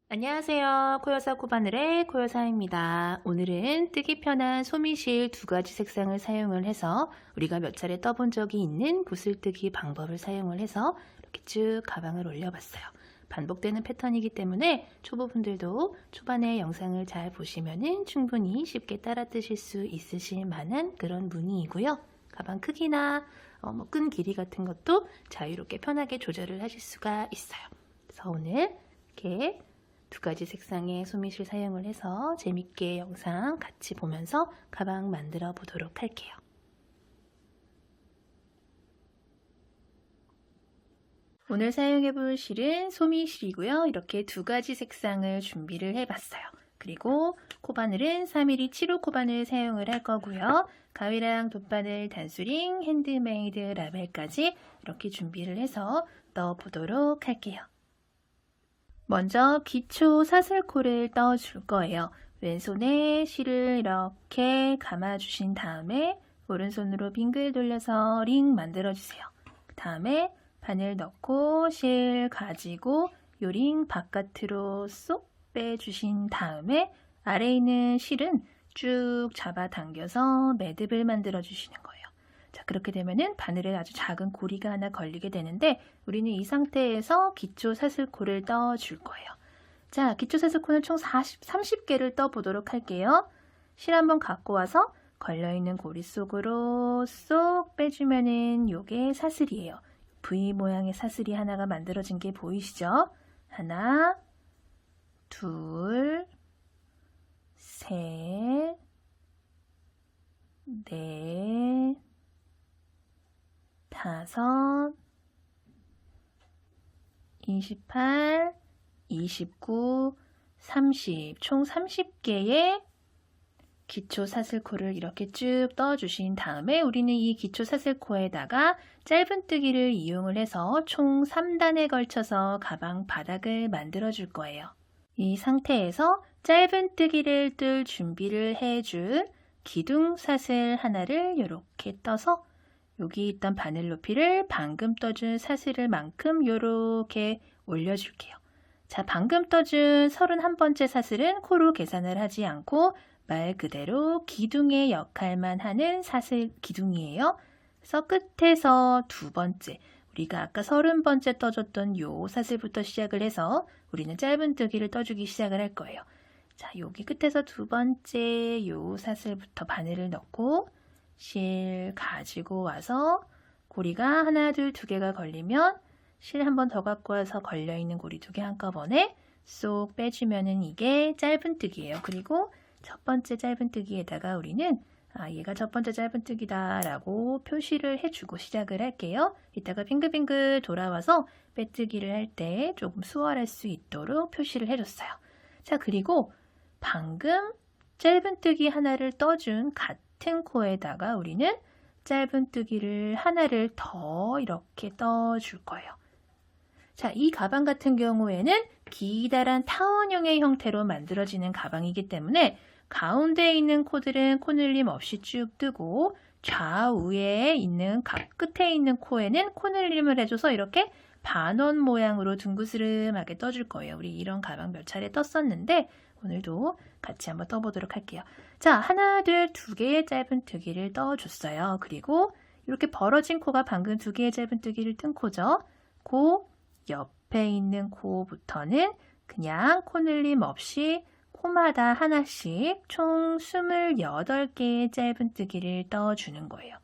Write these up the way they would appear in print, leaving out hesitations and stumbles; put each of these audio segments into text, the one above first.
안녕하세요. 코여사 코바늘의 코여사입니다. 오늘은 뜨기 편한 소미실 두 가지 색상을 사용을 해서 우리가 몇 차례 떠본 적이 있는 붓을뜨기 방법을 사용을 해서 이렇게 쭉 가방을 올려봤어요. 반복되는 패턴이기 때문에 초보분들도 초반에 영상을 잘 보시면은 충분히 쉽게 따라 뜨실 수 있으실 만한 그런 무늬이고요. 가방 크기나 끈 길이 같은 것도 자유롭게 편하게 조절을 하실 수가 있어요. 그래서 오늘 이렇게 두 가지 색상의 소미실 사용을 해서 재밌게 영상 같이 보면서 가방 만들어 보도록 할게요. 오늘 사용해 볼 실은 소미실이고요. 이렇게 두 가지 색상을 준비를 해봤어요. 그리고 코바늘은 3mm 7호 코바늘 사용을 할 거고요. 가위랑 돗바늘, 단수링, 핸드메이드 라벨까지 이렇게 준비를 해서 넣어보도록 할게요. 먼저 기초 사슬코를 떠줄 거예요. 왼손에 실을 이렇게 감아주신 다음에 오른손으로 빙글 돌려서 링 만들어주세요. 그 다음에 바늘 넣고 실 가지고 요 링 바깥으로 쏙 빼주신 다음에 아래에 있는 실은 쭉 잡아당겨서 매듭을 만들어 주시는 거예요. 자, 그렇게 되면은 바늘에 아주 작은 고리가 하나 걸리게 되는데 우리는 이 상태에서 기초 사슬코를 떠줄 거예요. 자, 기초 사슬코는 총 30개를 떠보도록 할게요. 실 한번 갖고 와서 걸려있는 고리 속으로 쏙 빼주면은 요게 사슬이에요. V 모양의 사슬이 하나가 만들어진 게 보이시죠? 하나, 둘, 셋, 넷, 다섯, 28, 29, 30, 총 30개의 기초 사슬코를 이렇게 쭉 떠주신 다음에 우리는 이 기초 사슬코에다가 짧은뜨기를 이용을 해서 총 3단에 걸쳐서 가방 바닥을 만들어 줄 거예요. 이 상태에서 짧은뜨기를 뜰 준비를 해줄 기둥사슬 하나를 이렇게 떠서 여기 있던 바늘 높이를 방금 떠준 사슬을 만큼 이렇게 올려줄게요. 자, 방금 떠준 31번째 사슬은 코로 계산을 하지 않고 말 그대로 기둥의 역할만 하는 사슬 기둥이에요. 그래서 끝에서 두 번째, 우리가 아까 30번째 떠줬던 요 사슬부터 시작을 해서 우리는 짧은뜨기를 떠주기 시작을 할 거예요. 자, 여기 끝에서 두 번째 요 사슬부터 바늘을 넣고 실 가지고 와서 고리가 하나, 둘, 두 개가 걸리면 실 한 번 더 갖고 와서 걸려있는 고리 두 개 한꺼번에 쏙 빼주면은 이게 짧은뜨기예요. 그리고 첫 번째 짧은뜨기에다가 우리는 얘가 첫 번째 짧은뜨기다 라고 표시를 해주고 시작을 할게요. 이따가 빙글빙글 돌아와서 빼뜨기를 할 때 조금 수월할 수 있도록 표시를 해줬어요. 자, 그리고 방금 짧은뜨기 하나를 떠준 같은 코에다가 우리는 짧은뜨기를 하나를 더 이렇게 떠줄 거예요. 자, 이 가방 같은 경우에는 기다란 타원형의 형태로 만들어지는 가방이기 때문에 가운데에 있는 코들은 코늘림 없이 쭉 뜨고 좌우에 있는 각 끝에 있는 코에는 코늘림을 해줘서 이렇게 반원 모양으로 둥그스름하게 떠줄 거예요. 우리 이런 가방 몇 차례 떴었는데 오늘도 같이 한번 떠보도록 할게요. 자, 하나, 둘, 두 개의 짧은뜨기를 떠줬어요. 그리고 이렇게 벌어진 코가 방금 두 개의 짧은뜨기를 뜬 코죠. 그 옆에 있는 코부터는 그냥 코늘림 없이 코마다 하나씩 총 28개의 짧은뜨기를 떠주는 거예요.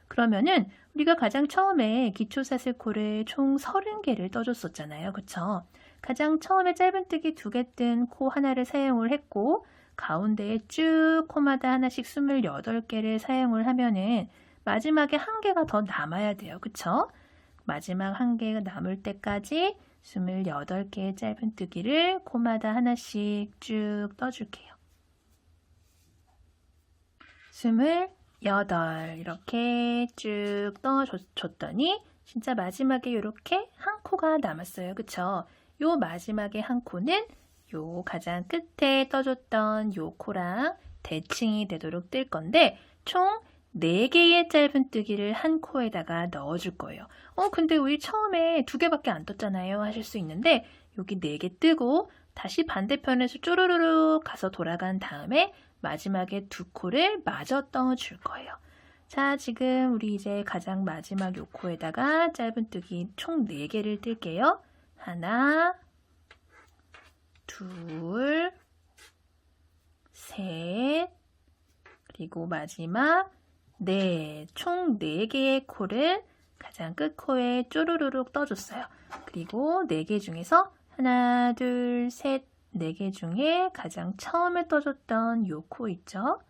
그러면은 우리가 가장 처음에 기초사슬코를 총 30개를 떠줬었잖아요. 그쵸? 가장 처음에 짧은뜨기 2개 뜬 코 하나를 사용을 했고 가운데에 쭉 코마다 하나씩 28개를 사용을 하면은 마지막에 한 개가 더 남아야 돼요. 그쵸? 마지막 한 개가 남을 때까지 28개의 짧은뜨기를 코마다 하나씩 쭉 떠줄게요. 28 이렇게 쭉 떠줬더니 진짜 마지막에 이렇게 한 코가 남았어요. 그쵸? 요 마지막에 한 코는 요 가장 끝에 떠줬던 요 코랑 대칭이 되도록 뜰 건데 총 4개의 짧은뜨기를 한 코에다가 넣어줄 거예요. 근데 우리 처음에 2개밖에 안 떴잖아요 하실 수 있는데 여기 4개 뜨고 다시 반대편에서 쪼르르륵 가서 돌아간 다음에 마지막에 두 코를 마저 떠줄 거예요. 자, 지금 우리 이제 가장 마지막 요 코에다가 짧은뜨기 총 4개를 뜰게요. 하나, 둘, 셋, 그리고 마지막 넷, 총 4개의 코를 가장 끝코에 쪼르르륵 떠줬어요. 그리고 4개 중에서 하나, 둘, 셋, 4개 중에 가장 처음에 떠줬던 요 코 있죠?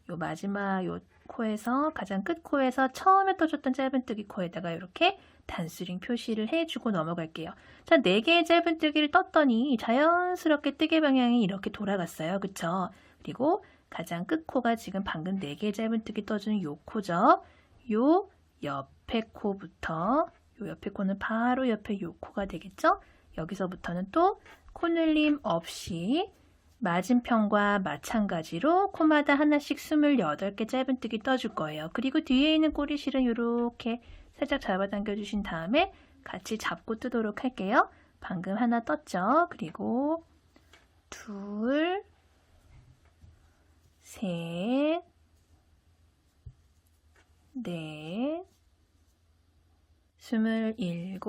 요 마지막 요 코에서 가장 끝 코에서 처음에 떠줬던 짧은뜨기 코에다가 이렇게 단수링 표시를 해주고 넘어갈게요. 자, 4개의 짧은뜨기를 떴더니 자연스럽게 뜨개 방향이 이렇게 돌아갔어요. 그쵸? 그리고 가장 끝 코가 지금 방금 4개의 짧은뜨기 떠준 요 코죠. 요 옆에 코부터 요 옆에 코는 바로 옆에 요 코가 되겠죠? 여기서부터는 또 코늘림 없이 맞은편과 마찬가지로 코마다 하나씩 28개 짧은뜨기 떠줄 거예요. 그리고 뒤에 있는 꼬리실은 이렇게 살짝 잡아당겨 주신 다음에 같이 잡고 뜨도록 할게요. 방금 하나 떴죠? 그리고 둘, 셋, 넷, 27,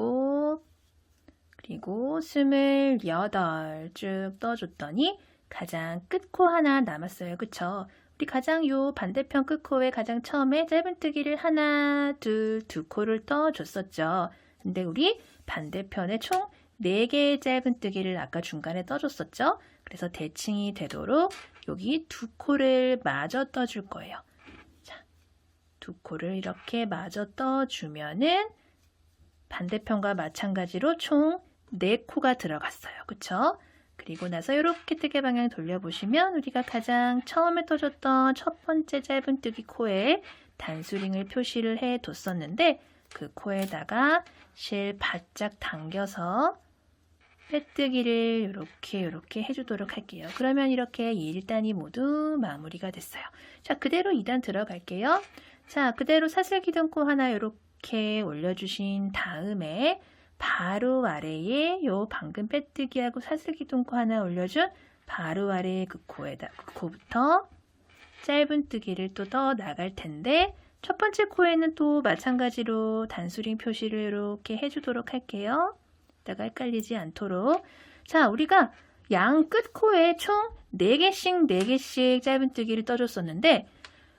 그리고 28 쭉 떠줬더니 가장 끝코 하나 남았어요. 그쵸? 우리 가장 요 반대편 끝코에 가장 처음에 짧은뜨기를 하나, 둘, 2코를 떠줬었죠. 근데 우리 반대편에 총 4개의 짧은뜨기를 아까 중간에 떠줬었죠. 그래서 대칭이 되도록 여기 2코를 마저 떠줄 거예요. 자, 2코를 이렇게 마저 떠주면은 반대편과 마찬가지로 총 4코가 들어갔어요. 그쵸? 그리고 나서 이렇게 뜨개 방향 돌려보시면 우리가 가장 처음에 떠줬던 첫 번째 짧은뜨기 코에 단수링을 표시를 해뒀었는데 그 코에다가 실 바짝 당겨서 빼뜨기를 이렇게 해주도록 할게요. 그러면 이렇게 1단이 모두 마무리가 됐어요. 자, 그대로 2단 들어갈게요. 자, 그대로 사슬기둥코 하나 이렇게 올려주신 다음에 바로 아래에 요 방금 빼뜨기하고 사슬기둥코 하나 올려준 바로 아래에 그 코부터 짧은뜨기를 또 떠 나갈 텐데 첫 번째 코에는 또 마찬가지로 단수링 표시를 이렇게 해주도록 할게요. 이따가 헷갈리지 않도록. 자, 우리가 양 끝 코에 총 4개씩 짧은뜨기를 떠줬었는데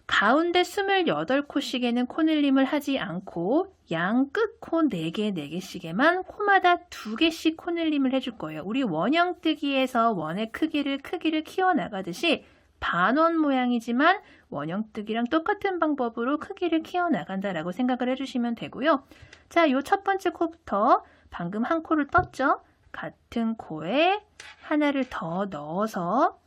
가운데 28코씩에는 코늘림을 하지 않고 양 끝 코 4개씩에만 코마다 2개씩 코늘림을 해줄 거예요. 우리 원형뜨기에서 원의 크기를 키워나가듯이 반원 모양이지만 원형뜨기랑 똑같은 방법으로 크기를 키워나간다라고 생각을 해주시면 되고요. 자, 요 첫 번째 코부터 방금 한 코를 떴죠? 같은 코에 하나를 더 넣어서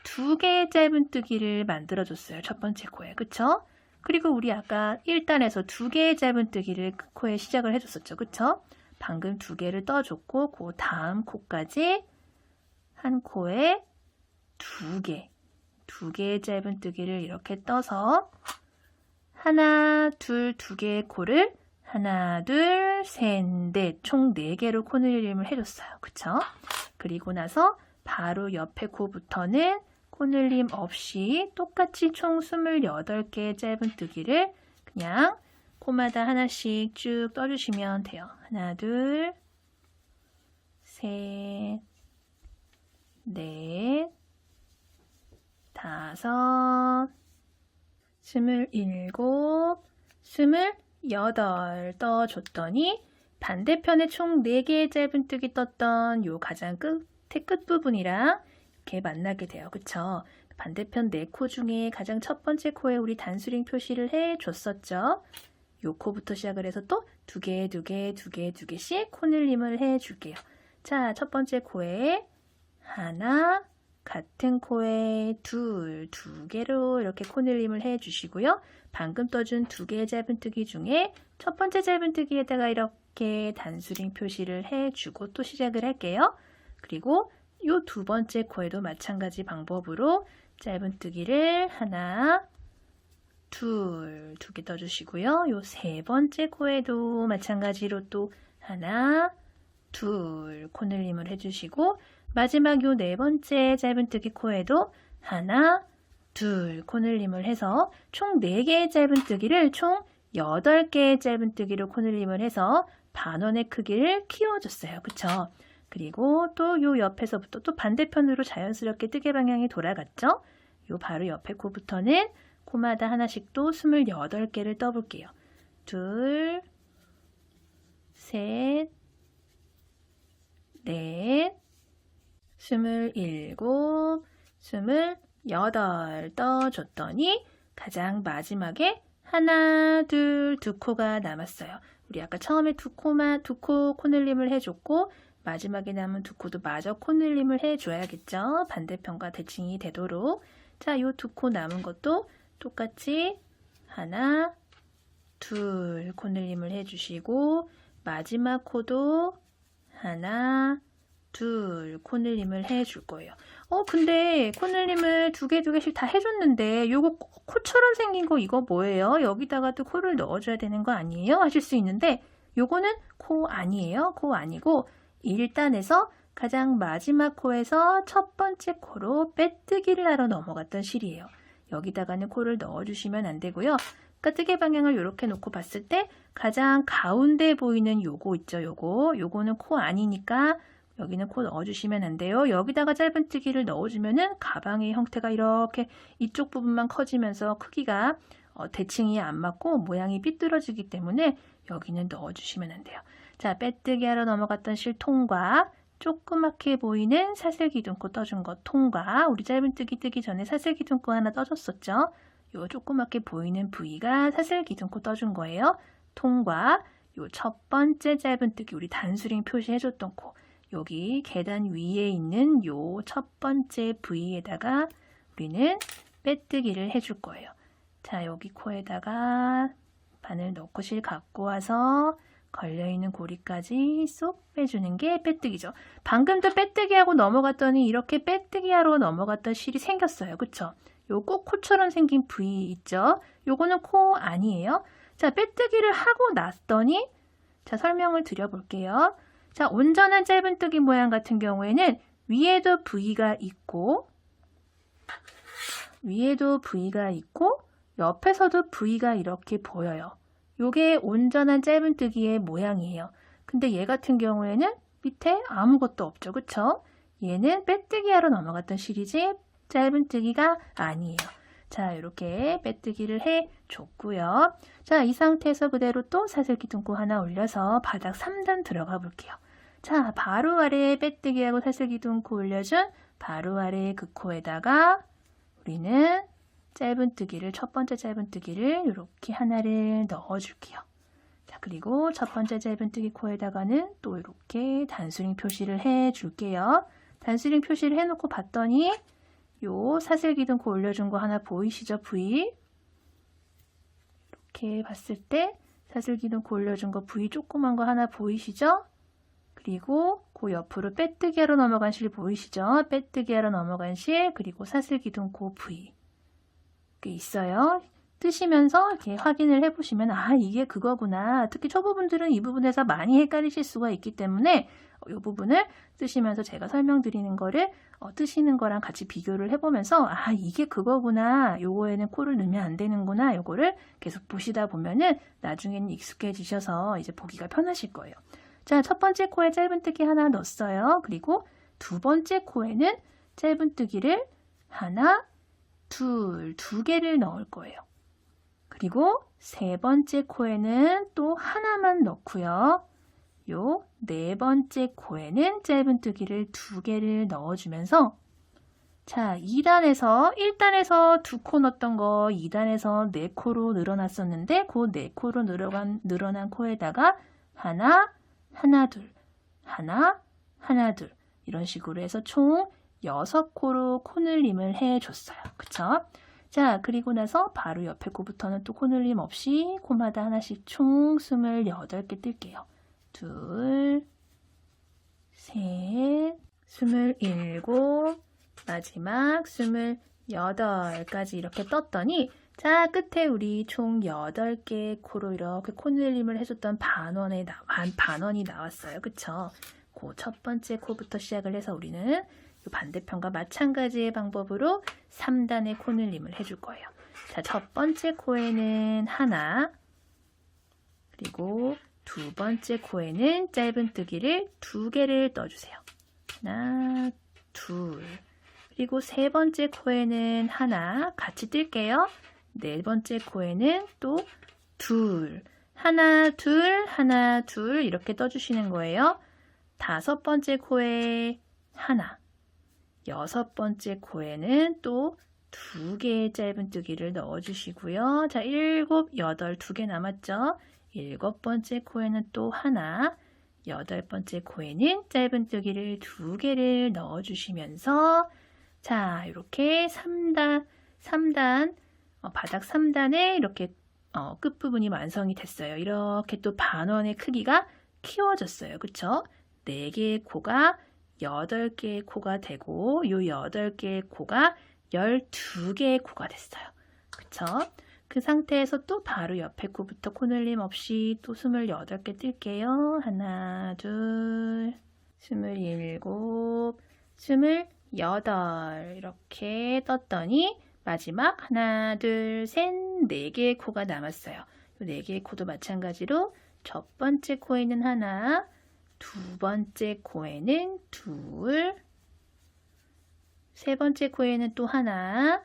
2개의 짧은뜨기를 만들어줬어요. 첫 번째 코에. 그쵸? 그리고 우리 아까 1단에서 2개의 짧은뜨기를 그 코에 시작을 해줬었죠. 그쵸? 방금 2개를 떠줬고 그 다음 코까지 한 코에 2개의 짧은뜨기를 이렇게 떠서 하나, 둘, 2개의 코를 하나, 둘, 셋, 넷, 총 4개로 코늘림을 해줬어요. 그쵸? 그리고 나서 바로 옆에 코부터는 코늘림 없이 똑같이 총 28개의 짧은뜨기를 그냥 코마다 하나씩 쭉 떠주시면 돼요. 하나, 둘, 셋, 넷, 5, 27, 28 떠줬더니 반대편에 총 4개의 짧은뜨기 떴던 요 가장 끝부분이랑 이렇게 만나게 돼요. 그쵸? 반대편 4코 중에 가장 첫 번째 코에 우리 단수링 표시를 해줬었죠. 요 코부터 시작을 해서 또 2개씩 코늘림을 해줄게요. 자, 첫 번째 코에 하나, 같은 코에 2개로 이렇게 코늘림을 해주시고요. 방금 떠준 2개의 짧은뜨기 중에 첫 번째 짧은뜨기에다가 이렇게 단수링 표시를 해주고 또 시작을 할게요. 그리고 요 2번째 코에도 마찬가지 방법으로 짧은뜨기를 하나, 2개 떠주시고요. 요 3번째 코에도 마찬가지로 또 하나, 2 코늘림을 해주시고 마지막 요 네 번째 짧은뜨기 코에도 하나, 둘 코늘림을 해서 총 4개의 짧은뜨기를 총 8개의 짧은뜨기로 코늘림을 해서 반원의 크기를 키워줬어요. 그쵸? 그리고 또 요 옆에서부터 또 반대편으로 자연스럽게 뜨개 방향이 돌아갔죠? 요 바로 옆에 코부터는 코마다 하나씩 또 28개를 떠볼게요. 둘, 셋, 넷, 27, 28 떠줬더니 가장 마지막에 하나, 둘, 2코가 남았어요. 우리 아까 처음에 두 코 코늘림을 해줬고 마지막에 남은 2코도 마저 코늘림을 해줘야겠죠. 반대편과 대칭이 되도록. 자, 요 2코 남은 것도 똑같이 하나, 둘 코늘림을 해주시고 마지막 코도 하나, 둘 코늘림을 해줄 거예요. 근데 코늘림을 두 개씩 다 해줬는데 요거 코처럼 생긴 거 이거 뭐예요? 여기다가도 코를 넣어줘야 되는 거 아니에요? 하실 수 있는데 요거는 코 아니에요. 코 아니고 1단에서 가장 마지막 코에서 첫 번째 코로 빼뜨기를 하러 넘어갔던 실이에요. 여기다가는 코를 넣어주시면 안 되고요. 그러니까 뜨개 방향을 이렇게 놓고 봤을 때 가장 가운데 보이는 요거 있죠. 요거는 코 아니니까 여기는 코 넣어주시면 안 돼요. 여기다가 짧은뜨기를 넣어주면은 가방의 형태가 이렇게 이쪽 부분만 커지면서 크기가 대칭이 안 맞고 모양이 삐뚤어지기 때문에 여기는 넣어주시면 안 돼요. 자, 빼뜨기 하러 넘어갔던 실 통과, 조그맣게 보이는 사슬기둥코 떠준 것 통과, 우리 짧은뜨기 뜨기 전에 사슬기둥코 하나 떠줬었죠. 요 조그맣게 보이는 부위가 사슬기둥코 떠준 거예요. 통과, 요 첫 번째 짧은뜨기 우리 단수링 표시해줬던 코, 여기 계단 위에 있는 요 첫 번째 부위에다가 우리는 빼뜨기를 해줄 거예요. 자, 여기 코에다가 바늘 넣고 실 갖고 와서 걸려있는 고리까지 쏙 빼주는 게 빼뜨기죠. 방금도 빼뜨기하고 넘어갔더니 이렇게 빼뜨기하러 넘어갔던 실이 생겼어요. 그쵸? 요 꼭 코처럼 생긴 부위 있죠? 요거는 코 아니에요. 자, 빼뜨기를 하고 났더니 자, 설명을 드려볼게요. 자, 온전한 짧은뜨기 모양 같은 경우에는 위에도 부위가 있고 옆에서도 부위가 이렇게 보여요. 요게 온전한 짧은뜨기의 모양이에요. 근데 얘 같은 경우에는 밑에 아무것도 없죠. 그쵸? 얘는 빼뜨기 하러 넘어갔던 실이지 짧은뜨기가 아니에요. 자, 이렇게 빼뜨기를 해줬고요. 자, 이 상태에서 그대로 또 사슬기둥코 하나 올려서 바닥 3단 들어가 볼게요. 자, 바로 아래에 빼뜨기하고 사슬기둥코 올려준 바로 아래의 그 코에다가 우리는 짧은뜨기를, 첫 번째 짧은뜨기를 이렇게 하나를 넣어줄게요. 자, 그리고 첫 번째 짧은뜨기 코에다가는 또 이렇게 단수링 표시를 해줄게요. 단수링 표시를 해놓고 봤더니 요 사슬기둥코 올려준 거 하나 보이시죠? 부위. 이렇게 봤을 때 사슬기둥코 올려준 거 부위 조그만 거 하나 보이시죠? 그리고 그 옆으로 빼뜨기 하러 넘어간 실 보이시죠? 빼뜨기 하러 넘어간 실, 그리고 사슬기둥코 부위. 이렇게 있어요. 뜨시면서 이렇게 확인을 해보시면 아, 이게 그거구나. 특히 초보분들은 이 부분에서 많이 헷갈리실 수가 있기 때문에 이 부분을 뜨시면서 제가 설명드리는 거를 뜨시는 거랑 같이 비교를 해보면서 아, 이게 그거구나. 요거에는 코를 넣으면 안 되는구나. 요거를 계속 보시다 보면은 나중에는 익숙해지셔서 이제 보기가 편하실 거예요. 자, 첫 번째 코에 짧은뜨기 하나 넣었어요. 그리고 두 번째 코에는 짧은뜨기를 하나, 두 개를 넣을 거예요. 그리고 세 번째 코에는 또 하나만 넣고요. 요 네 번째 코에는 짧은뜨기를 2개를 넣어주면서 자, 1단에서 2코 넣었던 거 2단에서 4코로 늘어났었는데 그 4코로 늘어난 코에다가 하나, 둘, 하나, 둘 이런 식으로 해서 총 6코로 코늘림을 해줬어요. 그쵸? 자, 그리고 나서 바로 옆에 코부터는 또 코늘림 없이 코마다 하나씩 총 28개 뜰게요. 둘, 셋, 27, 마지막 28까지 이렇게 떴더니 자, 끝에 우리 총 8개의 코로 이렇게 코늘림을 해줬던 반원이 나왔어요. 그쵸? 그 첫 번째 코부터 시작을 해서 우리는 이 반대편과 마찬가지의 방법으로 3단의 코늘림을 해줄 거예요. 자, 첫 번째 코에는 하나, 그리고 두 번째 코에는 짧은뜨기를 2개를 넣어주세요. 하나, 둘. 그리고 세 번째 코에는 하나, 같이 뜰게요. 네 번째 코에는 또 둘. 하나, 둘, 하나, 둘 이렇게 떠주시는 거예요. 다섯 번째 코에 하나. 여섯 번째 코에는 또 2개의 짧은뜨기를 넣어주시고요. 자, 7, 8, 2개 남았죠. 일곱 번째 코에는 또 하나, 여덟 번째 코에는 짧은뜨기를 2개를 넣어주시면서 자, 이렇게 3단, 바닥 3단에 이렇게 끝부분이 완성이 됐어요. 이렇게 또 반원의 크기가 키워졌어요. 그쵸? 4개의 코가 8개의 코가 되고 요 8개의 코가 12개의 코가 됐어요. 그쵸? 그 상태에서 또 바로 옆에 코부터 코늘림 없이 또 28개 뜰게요. 하나, 둘, 27, 28 이렇게 떴더니 마지막 하나, 둘, 셋, 4개의 코가 남았어요. 이 4개의 코도 마찬가지로 첫 번째 코에는 하나, 두 번째 코에는 둘, 세 번째 코에는 또 하나,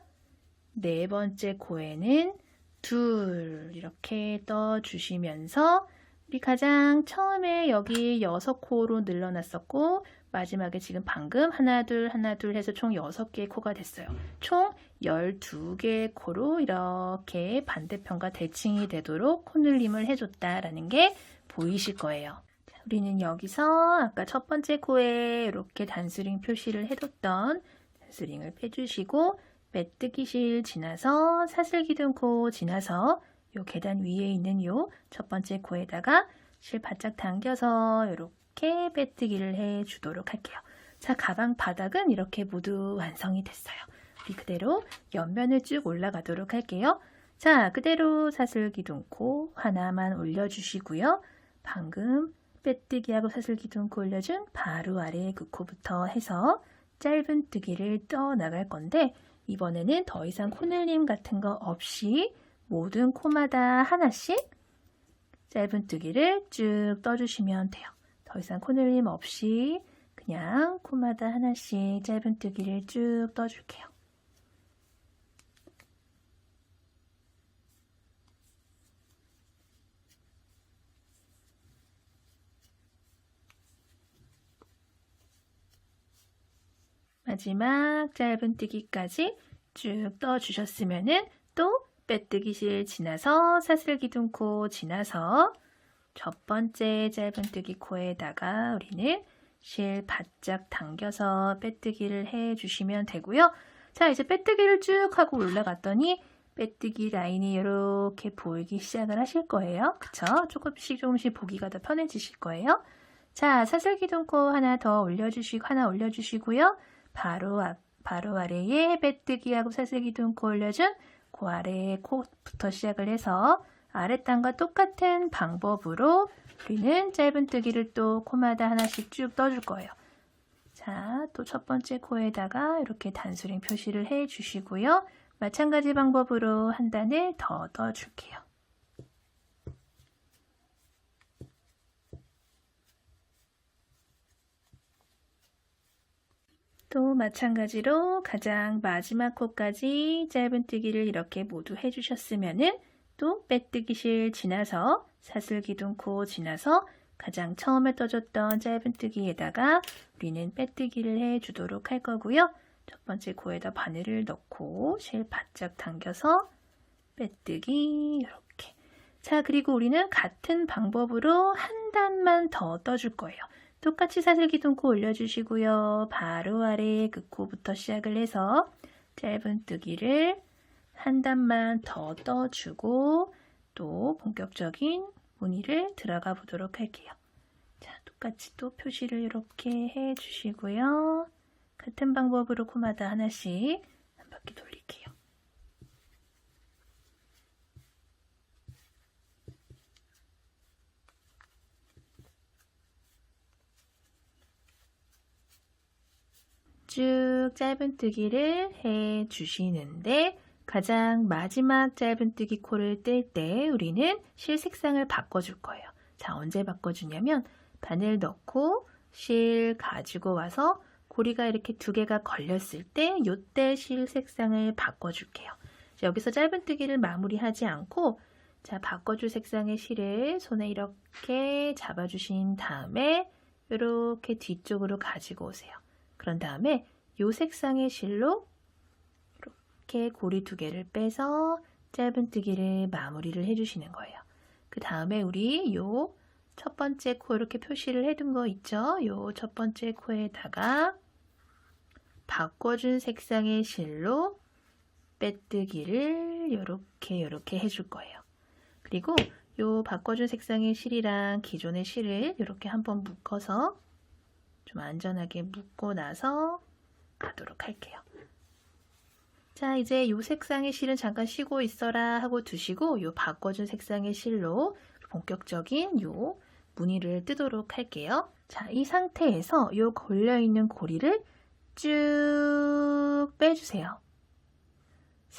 네 번째 코에는 둘 이렇게 떠주시면서 우리 가장 처음에 여기 6코로 늘어났었고 마지막에 지금 방금 하나 둘 해서 총 6개의 코가 됐어요. 총 12개의 코로 이렇게 반대편과 대칭이 되도록 코늘림을 해줬다라는 게 보이실 거예요. 자, 우리는 여기서 아까 첫 번째 코에 이렇게 단스링 표시를 해뒀던 단스링을 빼주시고 메뜨기실 지나서 사슬기둥코 지나서 요 계단 위에 있는 요 첫 번째 코에다가 실 바짝 당겨서 이렇게 빼뜨기를 해 주도록 할게요. 자, 가방 바닥은 이렇게 모두 완성이 됐어요. 우리 그대로 옆면을 쭉 올라가도록 할게요. 자, 그대로 사슬기둥코 하나만 올려주시고요. 방금 빼뜨기하고 사슬기둥코 올려준 바로 아래 그 코부터 해서 짧은뜨기를 떠 나갈 건데 이번에는 더 이상 코늘림 같은 거 없이 모든 코마다 하나씩 짧은뜨기를 쭉 떠주시면 돼요. 더 이상 코늘림 없이 그냥 코마다 하나씩 짧은뜨기를 쭉 떠줄게요. 마지막 짧은뜨기까지 쭉 떠주셨으면은 또 빼뜨기실 지나서 사슬기둥코 지나서 첫 번째 짧은뜨기 코에다가 우리는 실 바짝 당겨서 빼뜨기를 해주시면 되고요. 자, 이제 빼뜨기를 쭉 하고 올라갔더니 빼뜨기 라인이 이렇게 보이기 시작을 하실 거예요. 그쵸? 조금씩 보기가 더 편해지실 거예요. 자, 사슬기둥코 하나 올려주시고요. 바로 아래에 빼뜨기하고 사슬기둥코 올려준 그 아래에 코부터 시작을 해서 아랫단과 똑같은 방법으로 우리는 짧은뜨기를 또 코마다 하나씩 쭉 떠줄 거예요. 자, 또 첫 번째 코에다가 이렇게 단스링 표시를 해 주시고요. 마찬가지 방법으로 한 단을 더 떠줄게요. 또 마찬가지로 가장 마지막 코까지 짧은뜨기를 이렇게 모두 해주셨으면은 또 빼뜨기실 지나서 사슬기둥코 지나서 가장 처음에 떠줬던 짧은뜨기에다가 우리는 빼뜨기를 해주도록 할 거고요. 첫 번째 코에다 바늘을 넣고 실 바짝 당겨서 빼뜨기 이렇게. 자, 그리고 우리는 같은 방법으로 한 단만 더 떠줄 거예요. 똑같이 사슬기둥코 올려주시고요. 바로 아래 그 코부터 시작을 해서 짧은뜨기를 한 단만 더 떠주고 또 본격적인 무늬를 들어가 보도록 할게요. 자, 똑같이 또 표시를 이렇게 해주시고요. 같은 방법으로 코마다 하나씩 한 바퀴 돌릴게요. 쭉 짧은뜨기를 해 주시는데 가장 마지막 짧은뜨기 코를 뜰 때 우리는 실 색상을 바꿔줄 거예요. 자, 언제 바꿔주냐면 바늘 넣고 실 가지고 와서 고리가 이렇게 두 개가 걸렸을 때 요때 실 색상을 바꿔줄게요. 자, 여기서 짧은뜨기를 마무리하지 않고 자, 바꿔줄 색상의 실을 손에 이렇게 잡아주신 다음에 이렇게 뒤쪽으로 가지고 오세요. 그런 다음에 요 색상의 실로 이렇게 고리 두 개를 빼서 짧은뜨기를 마무리를 해주시는 거예요. 그 다음에 우리 요 첫 번째 코 이렇게 표시를 해둔 거 있죠? 요 첫 번째 코에다가 바꿔준 색상의 실로 빼뜨기를 요렇게 해줄 거예요. 그리고 요 바꿔준 색상의 실이랑 기존의 실을 이렇게 한번 묶어서 좀 안전하게 묶고 나서 가도록 할게요. 자, 이제 요 색상의 실은 잠깐 쉬고 있어라 하고 두시고 요 바꿔준 색상의 실로 본격적인 요 무늬를 뜨도록 할게요. 자, 이 상태에서 요 걸려있는 고리를 쭉 빼주세요.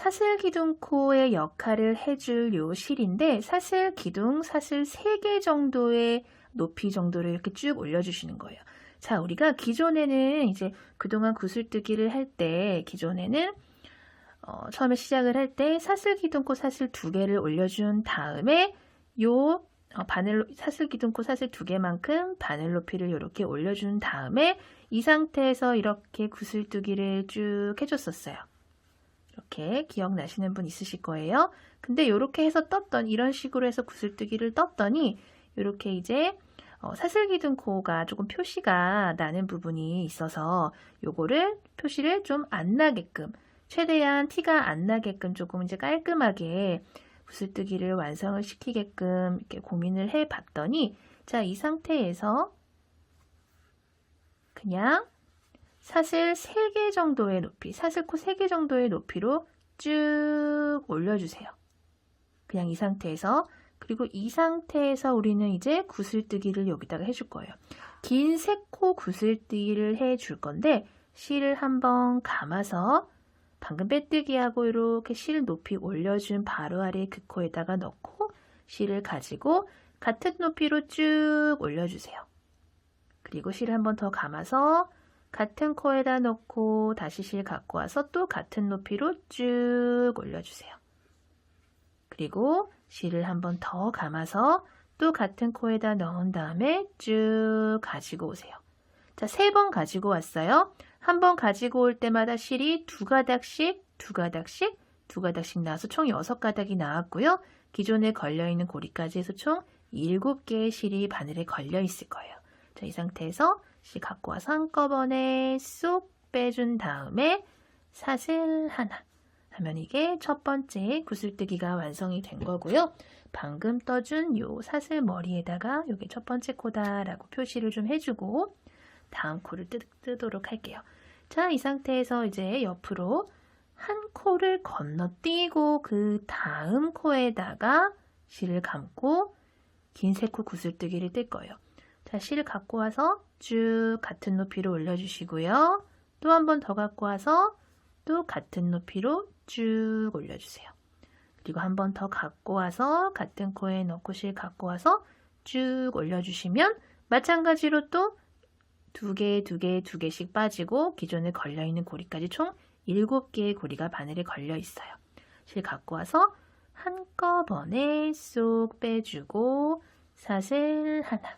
사슬기둥코의 역할을 해줄 요 실인데 사슬기둥, 사슬 3개 정도의 높이 정도를 이렇게 쭉 올려주시는 거예요. 자, 우리가 기존에는 이제 그동안 구슬뜨기를 할 때 기존에는 처음에 시작을 할 때 사슬기둥코 사슬 2개를 올려준 다음에 요 사슬기둥코 사슬 2개만큼 바늘 높이를 이렇게 올려준 다음에 이 상태에서 이렇게 구슬뜨기를 쭉 해줬었어요. 이렇게 기억나시는 분 있으실 거예요. 근데 이렇게 해서 이런 식으로 해서 구슬뜨기를 떴더니 이렇게 이제 사슬기둥코가 조금 표시가 나는 부분이 있어서 요거를 표시를 좀 안 나게끔 최대한 티가 안 나게끔 조금 이제 깔끔하게 구슬뜨기를 완성을 시키게끔 이렇게 고민을 해 봤더니 자, 이 상태에서 그냥 사슬 3개 정도의 높이, 사슬코 3개 정도의 높이로 쭉 올려주세요. 그냥 이 상태에서. 그리고 이 상태에서 우리는 이제 구슬뜨기를 여기다가 해줄 거예요. 긴 3코 구슬뜨기를 해줄 건데 실을 한번 감아서 방금 빼뜨기하고 이렇게 실 높이 올려준 바로 아래 그 코에다가 넣고 실을 가지고 같은 높이로 쭉 올려주세요. 그리고 실을 한번 더 감아서 같은 코에다 넣고 다시 실 갖고 와서 또 같은 높이로 쭉 올려주세요. 그리고 실을 한번 더 감아서 또 같은 코에다 넣은 다음에 쭉 가지고 오세요. 자, 3번 가지고 왔어요. 한 번 가지고 올 때마다 실이 2가닥씩 나와서 총 6가닥이 나왔고요. 기존에 걸려있는 고리까지 해서 총 7개의 실이 바늘에 걸려 있을 거예요. 자, 이 상태에서 실 갖고 와서 한꺼번에 쏙 빼준 다음에 사슬 하나 하면 이게 첫 번째 구슬뜨기가 완성이 된 거고요. 방금 떠준 요 사슬 머리에다가 요게 첫 번째 코다라고 표시를 좀 해주고 다음 코를 뜨도록 할게요. 자, 이 상태에서 이제 옆으로 한 코를 건너뛰고 그 다음 코에다가 실을 감고 긴 3코 구슬뜨기를 뜰 거예요. 자, 실을 갖고 와서 쭉 같은 높이로 올려주시고요. 또 한 번 더 갖고 와서 또 같은 높이로 쭉 올려주세요. 그리고 한 번 더 갖고 와서 같은 코에 넣고 실 갖고 와서 쭉 올려주시면 마찬가지로 또 2개씩 빠지고 기존에 걸려있는 고리까지 총 7개의 고리가 바늘에 걸려 있어요. 실 갖고 와서 한꺼번에 쏙 빼주고 사슬 하나.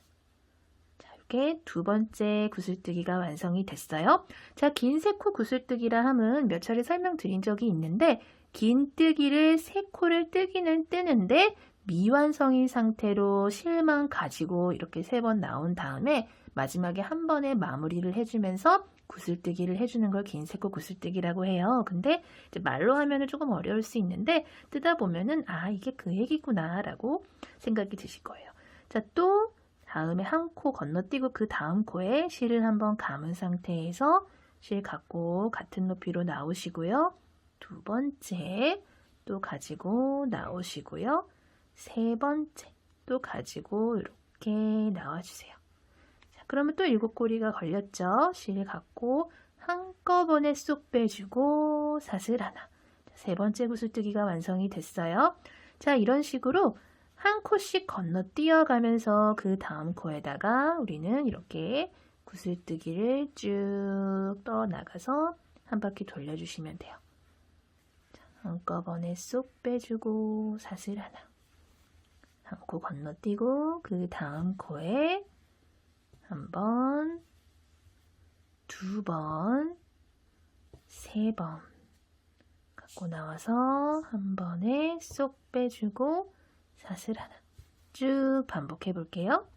자, 이렇게 두 번째 구슬뜨기가 완성이 됐어요. 자, 긴 3코 구슬뜨기라 함은 몇 차례 설명드린 적이 있는데 긴 뜨기를 3코를 뜨기는 뜨는데 미완성인 상태로 실만 가지고 이렇게 3번 나온 다음에 마지막에 한 번에 마무리를 해주면서 구슬뜨기를 해주는 걸 긴 3코 구슬뜨기라고 해요. 근데 이제 말로 하면은 조금 어려울 수 있는데 뜨다 보면은 아, 이게 그 얘기구나 라고 생각이 드실 거예요. 자, 또 다음에 한 코 건너뛰고 그 다음 코에 실을 한번 감은 상태에서 실 갖고 같은 높이로 나오시고요. 두 번째 또 가지고 나오시고요. 세 번째 또 가지고 이렇게 나와주세요. 자, 그러면 또 7고리가 걸렸죠. 실 갖고 한꺼번에 쏙 빼주고 사슬 하나. 세 번째 구슬뜨기가 완성이 됐어요. 자, 이런 식으로 한 코씩 건너뛰어 가면서 그 다음 코에다가 우리는 이렇게 구슬뜨기를 쭉 떠나가서 한 바퀴 돌려주시면 돼요. 자, 한꺼번에 쏙 빼주고 사슬 하나. 한 코 건너뛰고 그 다음 코에 한 번, 두 번, 세 번 갖고 나와서 한 번에 쏙 빼주고 사슬 하나 쭉 반복해 볼게요.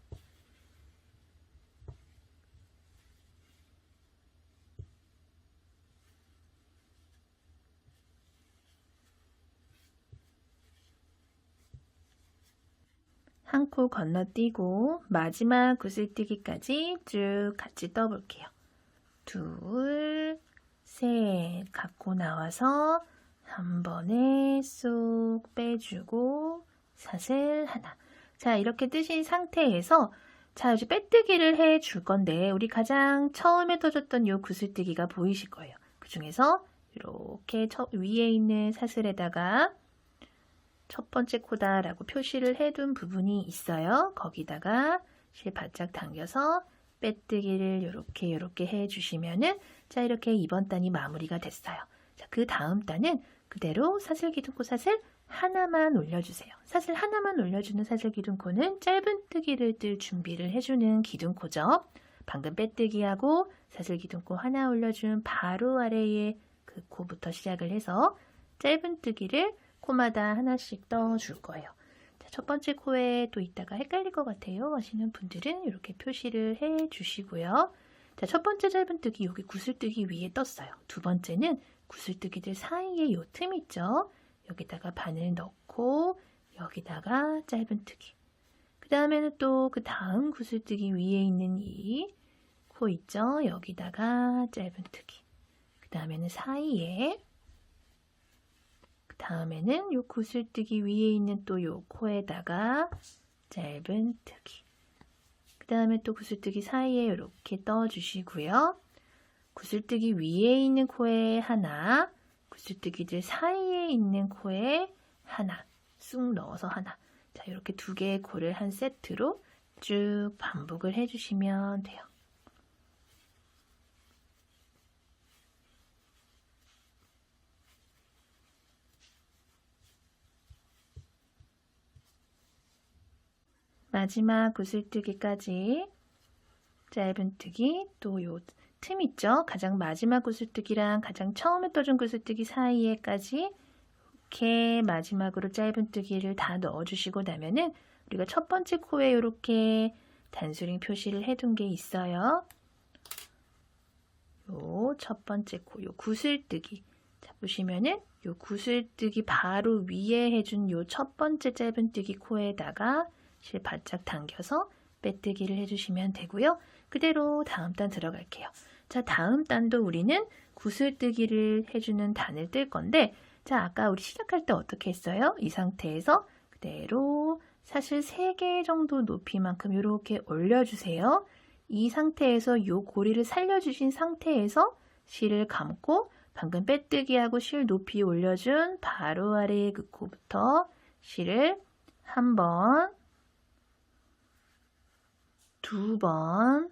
한 코 건너뛰고 마지막 구슬뜨기까지 쭉 같이 떠볼게요. 둘, 셋 갖고 나와서 한 번에 쏙 빼주고 사슬 하나. 자, 이렇게 뜨신 상태에서 자, 이제 빼뜨기를 해 줄 건데 우리 가장 처음에 떠줬던 요 구슬뜨기가 보이실 거예요. 그 중에서 이렇게 위에 있는 사슬에다가 첫 번째 코다라고 표시를 해둔 부분이 있어요. 거기다가 실 바짝 당겨서 빼뜨기를 이렇게 해주시면은 자, 이렇게 이번 단이 마무리가 됐어요. 자, 그 다음 단은 그대로 사슬 기둥코 사슬 하나만 올려주세요. 사슬 하나만 올려주는 사슬 기둥코는 짧은 뜨기를 뜰 준비를 해주는 기둥코죠. 방금 빼뜨기하고 사슬 기둥코 하나 올려준 바로 아래에 그 코부터 시작을 해서 짧은 뜨기를 코마다 하나씩 떠줄 거예요. 자, 첫 번째 코에 또 있다가 헷갈릴 것 같아요 하시는 분들은 이렇게 표시를 해 주시고요. 자, 첫 번째 짧은 뜨기 여기 구슬뜨기 위에 떴어요. 두 번째는 구슬뜨기들 사이에 요 틈 있죠. 여기다가 바늘 넣고 여기다가 짧은 뜨기. 그 다음에는 또 그 다음 구슬뜨기 위에 있는 이 코 있죠. 여기다가 짧은 뜨기. 그 다음에는 사이에 다음에는 요 구슬뜨기 위에 있는 또 요 코에다가 짧은 뜨기. 그 다음에 또 구슬뜨기 사이에 이렇게 떠주시고요. 구슬뜨기 위에 있는 코에 하나, 구슬뜨기들 사이에 있는 코에 하나, 쑥 넣어서 하나. 자, 이렇게 두 개의 코를 한 세트로 쭉 반복을 해주시면 돼요. 마지막 구슬뜨기까지 짧은 뜨기 또 요 틈 있죠? 가장 마지막 구슬뜨기랑 가장 처음에 떠준 구슬뜨기 사이에까지 이렇게 마지막으로 짧은 뜨기를 다 넣어주시고 나면은 우리가 첫 번째 코에 이렇게 단수링 표시를 해둔 게 있어요. 요 첫 번째 코, 요 구슬뜨기. 자, 보시면은 요 구슬뜨기 바로 위에 해준 요 첫 번째 짧은 뜨기 코에다가 실 바짝 당겨서 빼뜨기를 해주시면 되고요. 그대로 다음 단 들어갈게요. 자, 다음 단도 우리는 구슬뜨기를 해주는 단을 뜰 건데 자, 아까 우리 시작할 때 어떻게 했어요? 이 상태에서 그대로 사실 3개 정도 높이만큼 이렇게 올려주세요. 이 상태에서 요 고리를 살려주신 상태에서 실을 감고 방금 빼뜨기하고 실 높이 올려준 바로 아래의 그 코부터 실을 한 번, 두 번,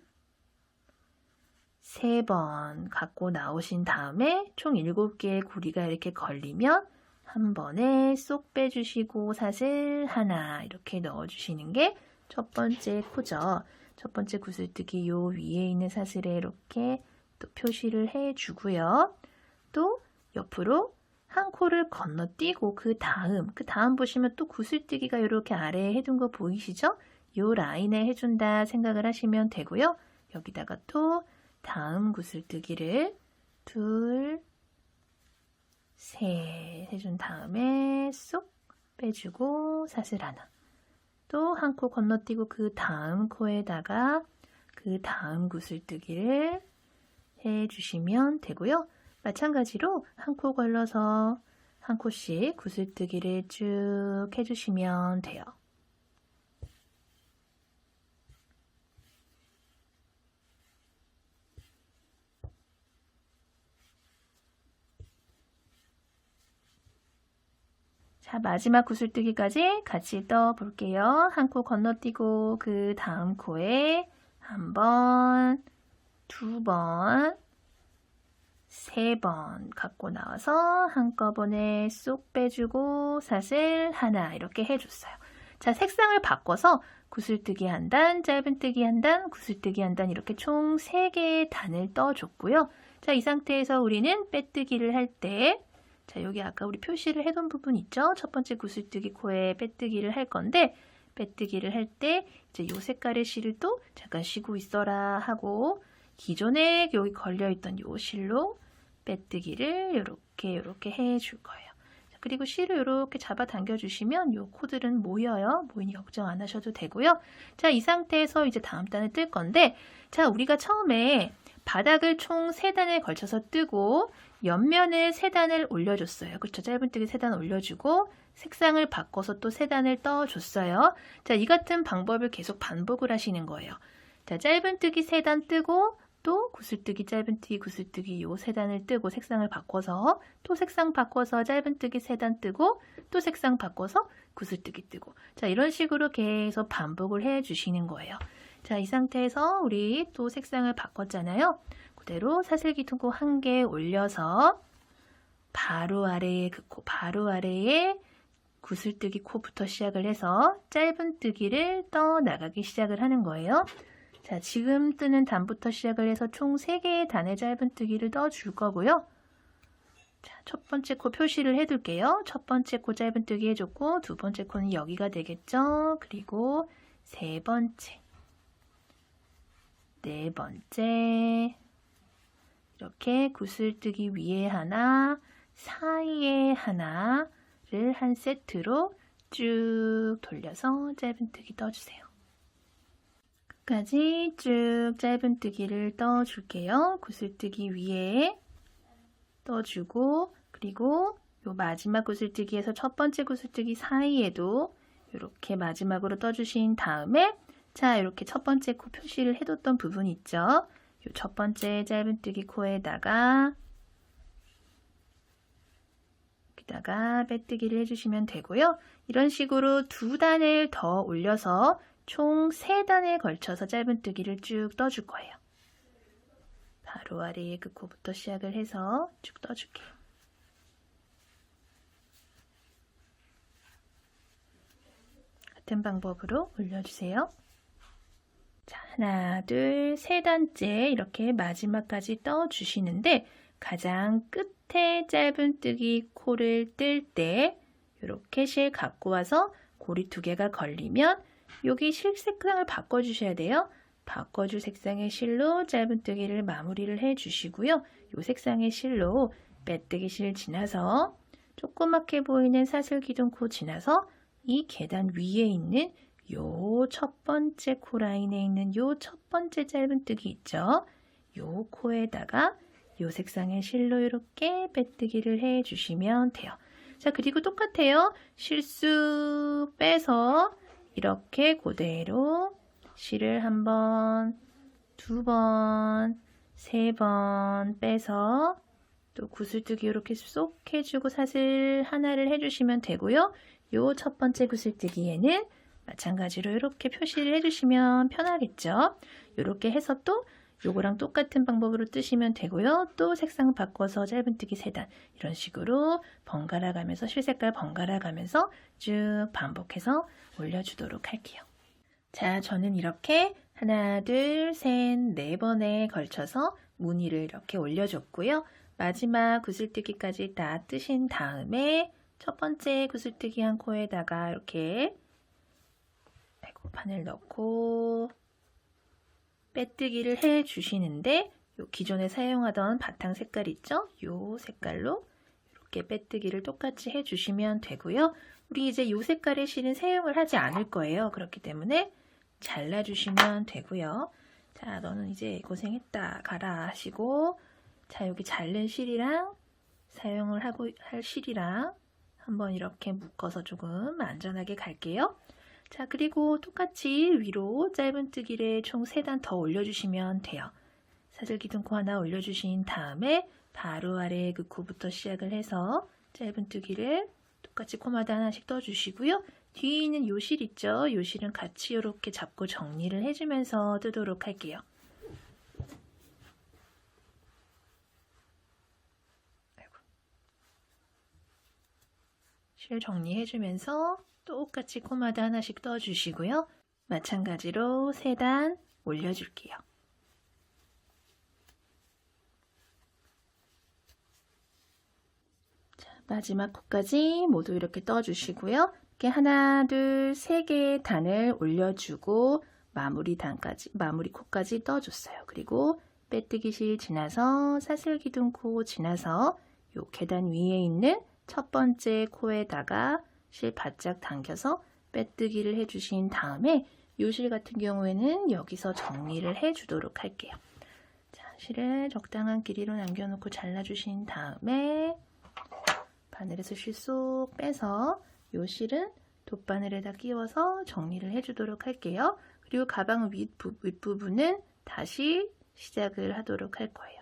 세 번 갖고 나오신 다음에 총 7개의 고리가 이렇게 걸리면 한 번에 쏙 빼주시고 사슬 하나 이렇게 넣어주시는 게 첫 번째 코죠. 첫 번째 구슬뜨기 요 위에 있는 사슬에 이렇게 또 표시를 해주고요. 또 옆으로 한 코를 건너뛰고 그 다음 보시면 또 구슬뜨기가 이렇게 아래에 해둔 거 보이시죠? 요 라인에 해준다 생각을 하시면 되고요. 여기다가 또 다음 구슬뜨기를 둘, 셋 해준 다음에 쏙 빼주고 사슬 하나. 또 한 코 건너뛰고 그 다음 코에다가 그 다음 구슬뜨기를 해주시면 되고요. 마찬가지로 한 코 걸러서 한 코씩 구슬뜨기를 쭉 해주시면 돼요. 자, 마지막 구슬뜨기까지 같이 떠 볼게요. 한 코 건너뛰고 그 다음 코에 한 번, 두 번, 세 번 갖고 나와서 한꺼번에 쏙 빼주고 사슬 하나 이렇게 해줬어요. 자, 색상을 바꿔서 구슬뜨기 한 단, 짧은뜨기 한 단, 구슬뜨기 한 단 이렇게 총 3개의 단을 떠줬고요. 자, 이 상태에서 우리는 빼뜨기를 할 때, 자, 여기 아까 우리 표시를 해둔 부분 있죠? 첫 번째 구슬뜨기 코에 빼뜨기를 할 건데, 빼뜨기를 할 때 이제 요 색깔의 실을 또 잠깐 쉬고 있어라 하고 기존에 여기 걸려있던 요 실로 빼뜨기를 이렇게 해줄 거예요. 자, 그리고 실을 이렇게 잡아 당겨 주시면 요 코들은 모여요. 모이니 걱정 안 하셔도 되고요. 자, 이 상태에서 이제 다음 단을 뜰 건데, 자, 우리가 처음에 바닥을 총 3단에 걸쳐서 뜨고 옆면을 3단을 올려줬어요. 그렇죠? 짧은뜨기 3단 올려주고 색상을 바꿔서 또 3단을 떠줬어요. 자, 이 같은 방법을 계속 반복을 하시는 거예요. 자, 짧은뜨기 3단 뜨고 또 구슬뜨기, 짧은뜨기, 구슬뜨기 요 3단을 뜨고 색상을 바꿔서 또 색상 바꿔서 짧은뜨기 3단 뜨고 또 색상 바꿔서 구슬뜨기 뜨고, 자, 이런 식으로 계속 반복을 해 주시는 거예요. 자, 이 상태에서 우리 또 색상을 바꿨잖아요. 그대로 사슬기둥코 1개 올려서 바로 아래에 그 코, 바로 아래에 구슬뜨기 코부터 시작을 해서 짧은뜨기를 떠 나가기 시작을 하는 거예요. 자, 지금 뜨는 단부터 시작을 해서 총 3개의 단의 짧은뜨기를 떠 줄 거고요. 자, 첫 번째 코 표시를 해둘게요. 첫 번째 코 짧은뜨기 해줬고 두 번째 코는 여기가 되겠죠. 그리고 세 번째, 네 번째 이렇게 구슬뜨기 위에 하나, 사이에 하나를 한 세트로 쭉 돌려서 짧은뜨기 떠주세요. 끝까지 쭉 짧은뜨기를 떠줄게요. 구슬뜨기 위에 떠주고, 그리고 요 마지막 구슬뜨기에서 첫 번째 구슬뜨기 사이에도 이렇게 마지막으로 떠주신 다음에, 자, 이렇게 첫 번째 코 표시를 해뒀던 부분 있죠? 요 첫 번째 짧은뜨기 코에다가 여기다가 빼뜨기를 해주시면 되고요. 이런 식으로 2단을 더 올려서 총 3단에 걸쳐서 짧은뜨기를 쭉 떠줄 거예요. 바로 아래에 그 코부터 시작을 해서 쭉 떠줄게요. 같은 방법으로 올려주세요. 자, 하나, 둘, 3단째 이렇게 마지막까지 떠주시는데 가장 끝에 짧은뜨기 코를 뜰 때 이렇게 실 갖고 와서 고리 2개가 걸리면 여기 실 색상을 바꿔주셔야 돼요. 바꿔줄 색상의 실로 짧은뜨기를 마무리를 해주시고요. 이 색상의 실로 빼뜨기 실 지나서 조그맣게 보이는 사슬기둥코 지나서 이 계단 위에 있는 요 첫 번째 코 라인에 있는 요 첫 번째 짧은뜨기 있죠? 요 코에다가 요 색상의 실로 이렇게 빼뜨기를 해주시면 돼요. 자, 그리고 똑같아요. 실수 빼서 이렇게 그대로 실을 1번, 2번, 3번 빼서 또 구슬뜨기 이렇게 쏙 해주고 사슬 하나를 해주시면 되고요. 요 첫 번째 구슬뜨기에는 마찬가지로 이렇게 표시를 해주시면 편하겠죠. 이렇게 해서 또 요거랑 똑같은 방법으로 뜨시면 되고요. 또 색상 바꿔서 짧은뜨기 3단 이런 식으로 번갈아 가면서 실색깔 번갈아 가면서 쭉 반복해서 올려주도록 할게요. 자, 저는 이렇게 하나, 둘, 셋, 4번에 걸쳐서 무늬를 이렇게 올려줬고요. 마지막 구슬뜨기까지 다 뜨신 다음에 첫 번째 구슬뜨기 한 코에다가 이렇게 바늘 넣고 빼뜨기를 해 주시는데 요 기존에 사용하던 바탕 색깔 있죠? 요 색깔로 이렇게 빼뜨기를 똑같이 해 주시면 되고요. 우리 이제 요 색깔의 실은 사용을 하지 않을 거예요. 그렇기 때문에 잘라 주시면 되고요. 자, 너는 이제 고생했다 가라 하시고, 자, 여기 자른 실이랑 사용을 하고 할 실이랑 한번 이렇게 묶어서 조금 안전하게 갈게요. 자, 그리고 똑같이 위로 짧은뜨기를 총 3단 더 올려주시면 돼요. 사슬기둥코 하나 올려주신 다음에 바로 아래에 그 코부터 시작을 해서 짧은뜨기를 똑같이 코마다 하나씩 떠주시고요. 뒤에 있는 요 실 있죠? 요 실은 같이 이렇게 잡고 정리를 해주면서 뜨도록 할게요. 실 정리해주면서 똑같이 코마다 하나씩 떠주시고요. 마찬가지로 3단 올려줄게요. 자, 마지막 코까지 모두 이렇게 떠주시고요. 이렇게 하나, 둘, 3개의 단을 올려주고 마무리 코까지 떠줬어요. 그리고 빼뜨기 실 지나서 사슬기둥코 지나서 요 계단 위에 있는 첫 번째 코에다가 실 바짝 당겨서 빼뜨기를 해주신 다음에 요 실 같은 경우에는 여기서 정리를 해주도록 할게요. 자, 실을 적당한 길이로 남겨놓고 잘라주신 다음에 바늘에서 실 쏙 빼서 요 실은 돗바늘에다 끼워서 정리를 해주도록 할게요. 그리고 가방 윗부분은 다시 시작을 하도록 할 거예요.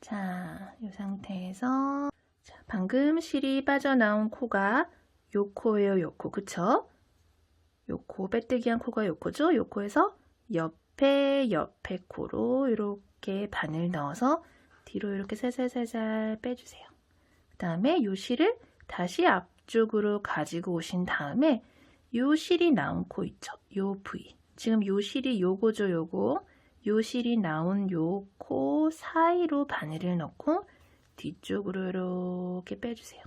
자, 이 상태에서 자, 방금 실이 빠져나온 코가 요 코예요, 요 코. 그쵸? 요 코, 빼뜨기한 코가 요 코죠? 요 코에서 옆에 코로 이렇게 바늘 넣어서 뒤로 이렇게 살살살살 빼주세요. 그 다음에 요 실을 다시 앞쪽으로 가지고 오신 다음에 요 실이 나온 코 있죠? 요 부위. 지금 요 실이 요거죠, 요거. 요 실이 나온 요 코 사이로 바늘을 넣고 뒤쪽으로 이렇게 빼주세요.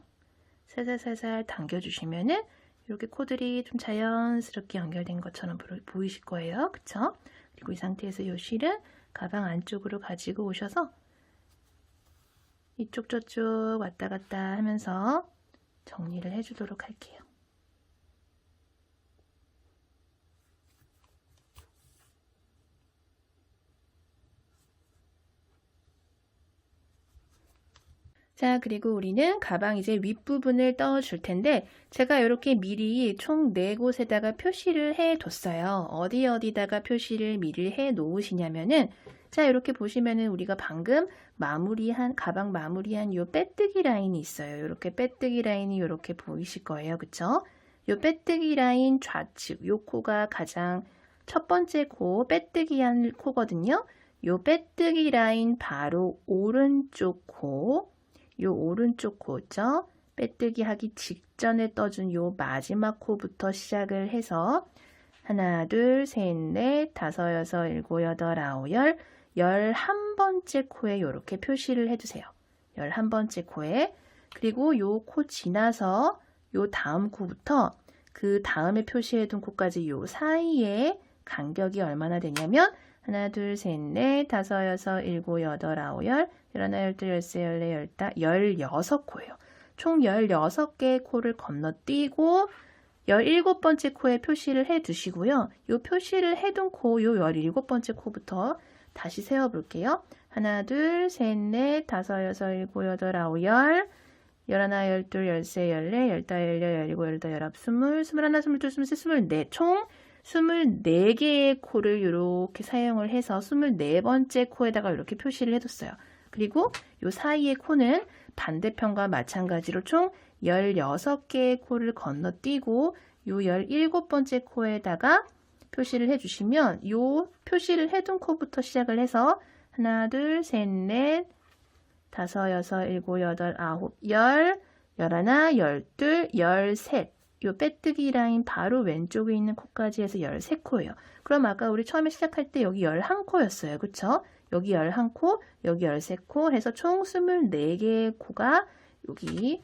살살살살 당겨주시면은 이렇게 코들이 좀 자연스럽게 연결된 것처럼 보이실 거예요. 그쵸? 그리고 이 상태에서 이 실은 가방 안쪽으로 가지고 오셔서 이쪽 저쪽 왔다 갔다 하면서 정리를 해주도록 할게요. 자, 그리고 우리는 가방 이제 윗부분을 떠줄 텐데 제가 이렇게 미리 총 4곳에다가 표시를 해 뒀어요. 어디다가 표시를 미리 해 놓으시냐면은 자, 이렇게 보시면은 우리가 방금 가방 마무리한 요 빼뜨기 라인이 있어요. 이렇게 빼뜨기 라인이 이렇게 보이실 거예요. 그쵸? 요 빼뜨기 라인 좌측, 요 코가 가장 첫 번째 코, 빼뜨기한 코거든요. 요 빼뜨기 라인 바로 오른쪽 코, 요 오른쪽 코죠. 빼뜨기 하기 직전에 떠준 요 마지막 코부터 시작을 해서 하나, 둘, 셋, 넷, 다섯, 여섯, 일곱, 여덟, 아홉, 11번째 코에 이렇게 표시를 해주세요. 11번째 코에. 그리고 요 코 지나서 요 다음 코부터 그 다음에 표시해둔 코까지 요 사이에 간격이 얼마나 되냐면 하나, 둘, 셋, 넷, 다섯, 여섯, 일곱, 여덟, 아홉, 11, 12, 13, 14, 15, 16코예요. 총 16개의 코를 건너뛰고 17번째 코에 표시를 해 두시고요. 이 표시를 해둔 코, 요 17번째 코부터 다시 세어볼게요. 하나, 둘, 셋, 넷, 다섯, 여섯, 일곱, 여덟, 아홉, 11, 12, 13, 14, 15, 16, 17, 18, 20, 21, 22, 23, 24, 총 24개의 코를 이렇게 사용을 해서 24번째 코에다가 이렇게 표시를 해뒀어요. 그리고 이 사이의 코는 반대편과 마찬가지로 총 16개의 코를 건너뛰고 이 17번째 코에다가 표시를 해주시면 이 표시를 해둔 코부터 시작을 해서 하나, 둘, 셋, 넷, 다섯, 여섯, 일곱, 여덟, 아홉, 10, 11, 12, 13 요 빼뜨기 라인 바로 왼쪽에 있는 코까지 해서 13코예요. 그럼 아까 우리 처음에 시작할 때 여기 11코였어요. 그쵸? 여기 11코, 여기 13코 해서 총 24개의 코가 여기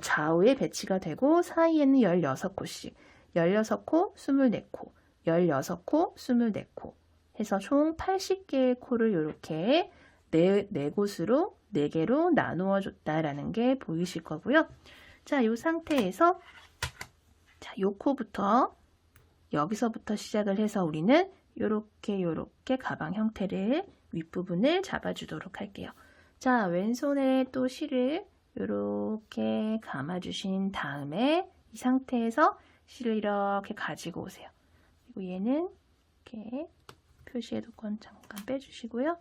좌우에 배치가 되고 사이에는 16코씩 16코, 24코, 16코, 24코 해서 총 80개의 코를 이렇게 네 곳으로 4개로 나누어 줬다라는 게 보이실 거고요. 자, 이 상태에서 자, 요 코부터 여기서부터 시작을 해서 우리는 요렇게 가방 형태를 윗부분을 잡아주도록 할게요. 자, 왼손에 또 실을 요렇게 감아주신 다음에 이 상태에서 실을 이렇게 가지고 오세요. 그리고 얘는 이렇게 표시해둔 건 잠깐 빼주시고요.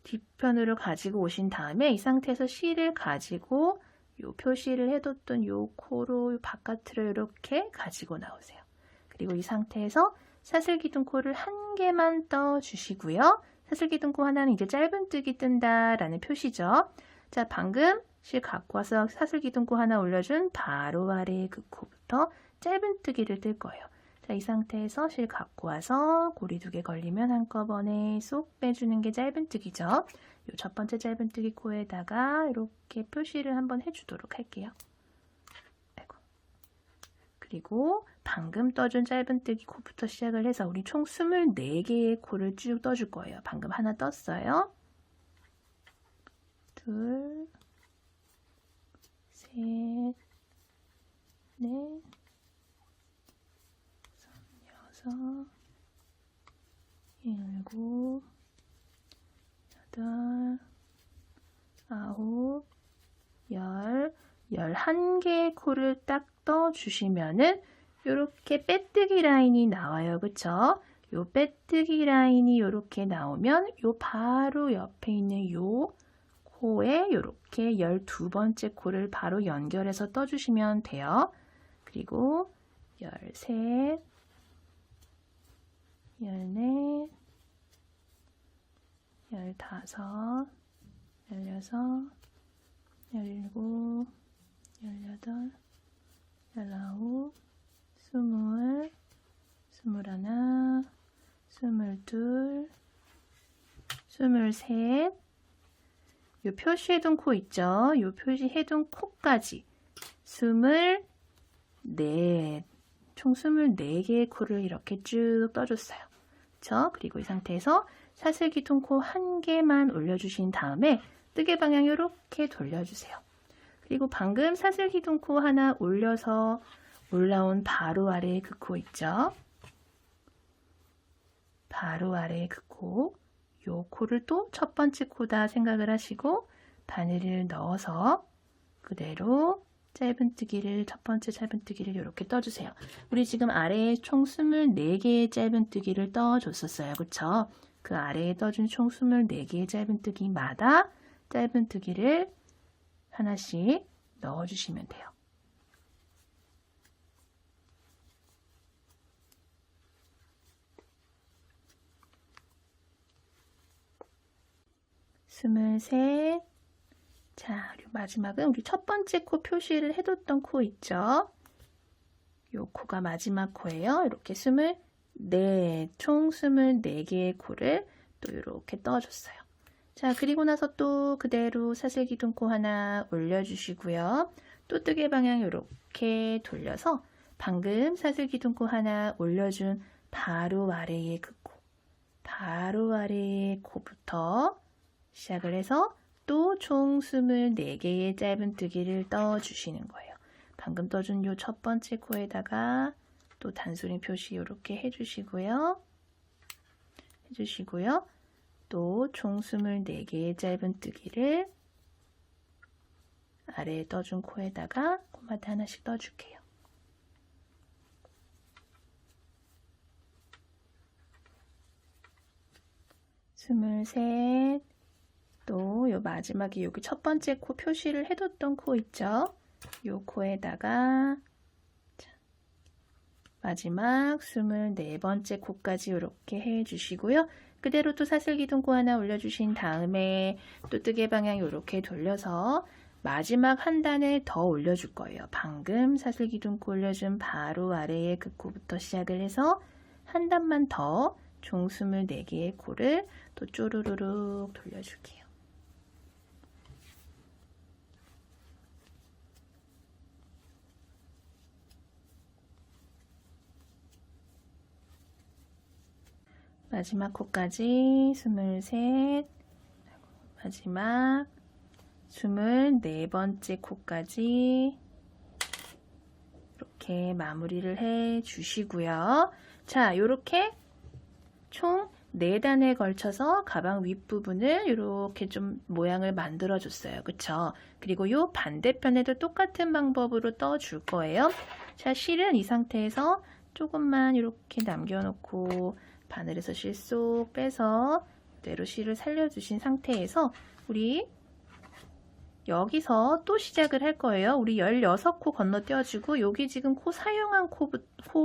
뒷편으로 가지고 오신 다음에 이 상태에서 실을 가지고 요 표시를 해뒀던 요 코로 바깥으로 이렇게 가지고 나오세요. 그리고 이 상태에서 사슬기둥 코를 한 개만 떠주시고요. 사슬기둥 코 하나는 이제 짧은뜨기 뜬다라는 표시죠. 자, 방금 실 갖고 와서 사슬기둥 코 하나 올려준 바로 아래 그 코부터 짧은뜨기를 뜰 거예요. 자, 이 상태에서 실 갖고 와서 고리 2개 걸리면 한꺼번에 쏙 빼주는 게 짧은뜨기죠. 요 첫 번째 짧은뜨기 코에다가 이렇게 표시를 한번 해주도록 할게요. 아이고. 그리고 방금 떠준 짧은뜨기 코부터 시작을 해서 우리 총 24개의 코를 쭉 떠줄 거예요. 방금 하나 떴어요. 둘, 셋, 넷, 여섯, 일곱, 여덟, 아홉, 11개의 코를 딱 떠주시면은 이렇게 빼뜨기 라인이 나와요. 그쵸? 요 빼뜨기 라인이 이렇게 나오면 요 바로 옆에 있는 요 코에 이렇게 12번째 코를 바로 연결해서 떠주시면 돼요. 그리고 13, 14, 15, 16, 17, 18, 19, 20, 21, 22, 23. 요 표시해둔 코 있죠? 요 표시해둔 코까지 24, 총 24개의 코를 이렇게 쭉 떠줬어요. 그쵸? 그리고 이 상태에서 사슬기둥 코 한 개만 올려주신 다음에 뜨개 방향 이렇게 돌려주세요. 그리고 방금 사슬기둥 코 하나 올려서 올라온 바로 아래에 그 코 있죠? 바로 아래에 그 코, 요 코를 또 첫 번째 코다 생각을 하시고 바늘을 넣어서 그대로 짧은뜨기를 첫 번째 짧은뜨기를 이렇게 떠주세요. 우리 지금 아래에 총 24개의 짧은뜨기를 떠줬었어요. 그쵸? 그 아래에 떠준 총 24개의 짧은뜨기마다 짧은뜨기를 하나씩 넣어주시면 돼요. 스물셋. 자, 그리고 마지막은 우리 첫 번째 코 표시를 해뒀던 코 있죠? 요 코가 마지막 코예요. 이렇게 총 24개의 코를 또 이렇게 떠줬어요. 자, 그리고 나서 또 그대로 사슬기둥 코 하나 올려주시고요. 또 뜨개 방향 이렇게 돌려서 방금 사슬기둥 코 하나 올려준 바로 아래의 그 코, 바로 아래의 코부터 시작을 해서 또 총 24개의 짧은뜨기를 떠주시는 거예요. 방금 떠준 요 첫 번째 코에다가 또 단수링 표시 이렇게 해주시고요. 또 총 24개의 짧은뜨기를 아래에 떠준 코에다가 코마다 하나씩 떠줄게요. 스물셋. 또 요 마지막에 여기 첫 번째 코 표시를 해뒀던 코 있죠? 요 코에다가 마지막 24번째 코까지 이렇게 해주시고요. 그대로 또 사슬기둥 코 하나 올려주신 다음에 또 뜨개 방향 이렇게 돌려서 마지막 한 단을 더 올려줄 거예요. 방금 사슬기둥 코 올려준 바로 아래의 그 코부터 시작을 해서 한 단만 더 총 24개의 코를 또 쪼르르륵 돌려줄게요. 마지막 코까지 23, 마지막 24번째 코까지 이렇게 마무리를 해 주시고요. 자, 요렇게 총 4단에 걸쳐서 가방 윗부분을 이렇게 좀 모양을 만들어 줬어요. 그쵸? 그리고 요 반대편에도 똑같은 방법으로 떠줄 거예요. 자, 실은 이 상태에서 조금만 이렇게 남겨놓고 바늘에서 실 쏙 빼서 그대로 실을 살려주신 상태에서 우리 여기서 또 시작을 할 거예요. 우리 16코 건너뛰어주고 여기 지금 코 사용한 코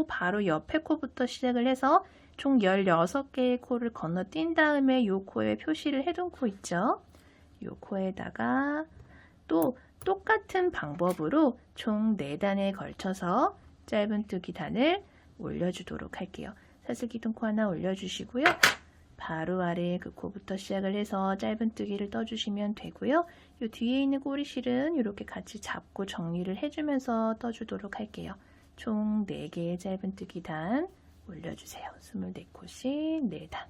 바로 옆에 코부터 시작을 해서 총 16개의 코를 건너뛴 다음에 요 코에 표시를 해둔 코 있죠. 요 코에다가 또 똑같은 방법으로 총 4단에 걸쳐서 짧은뜨기 단을 올려주도록 할게요. 사슬기둥 코 하나 올려주시고요. 바로 아래 그 코부터 시작을 해서 짧은뜨기를 떠주시면 되고요. 이 뒤에 있는 꼬리실은 이렇게 같이 잡고 정리를 해주면서 떠주도록 할게요. 총 4개의 짧은뜨기 단 올려주세요. 24코씩 4단.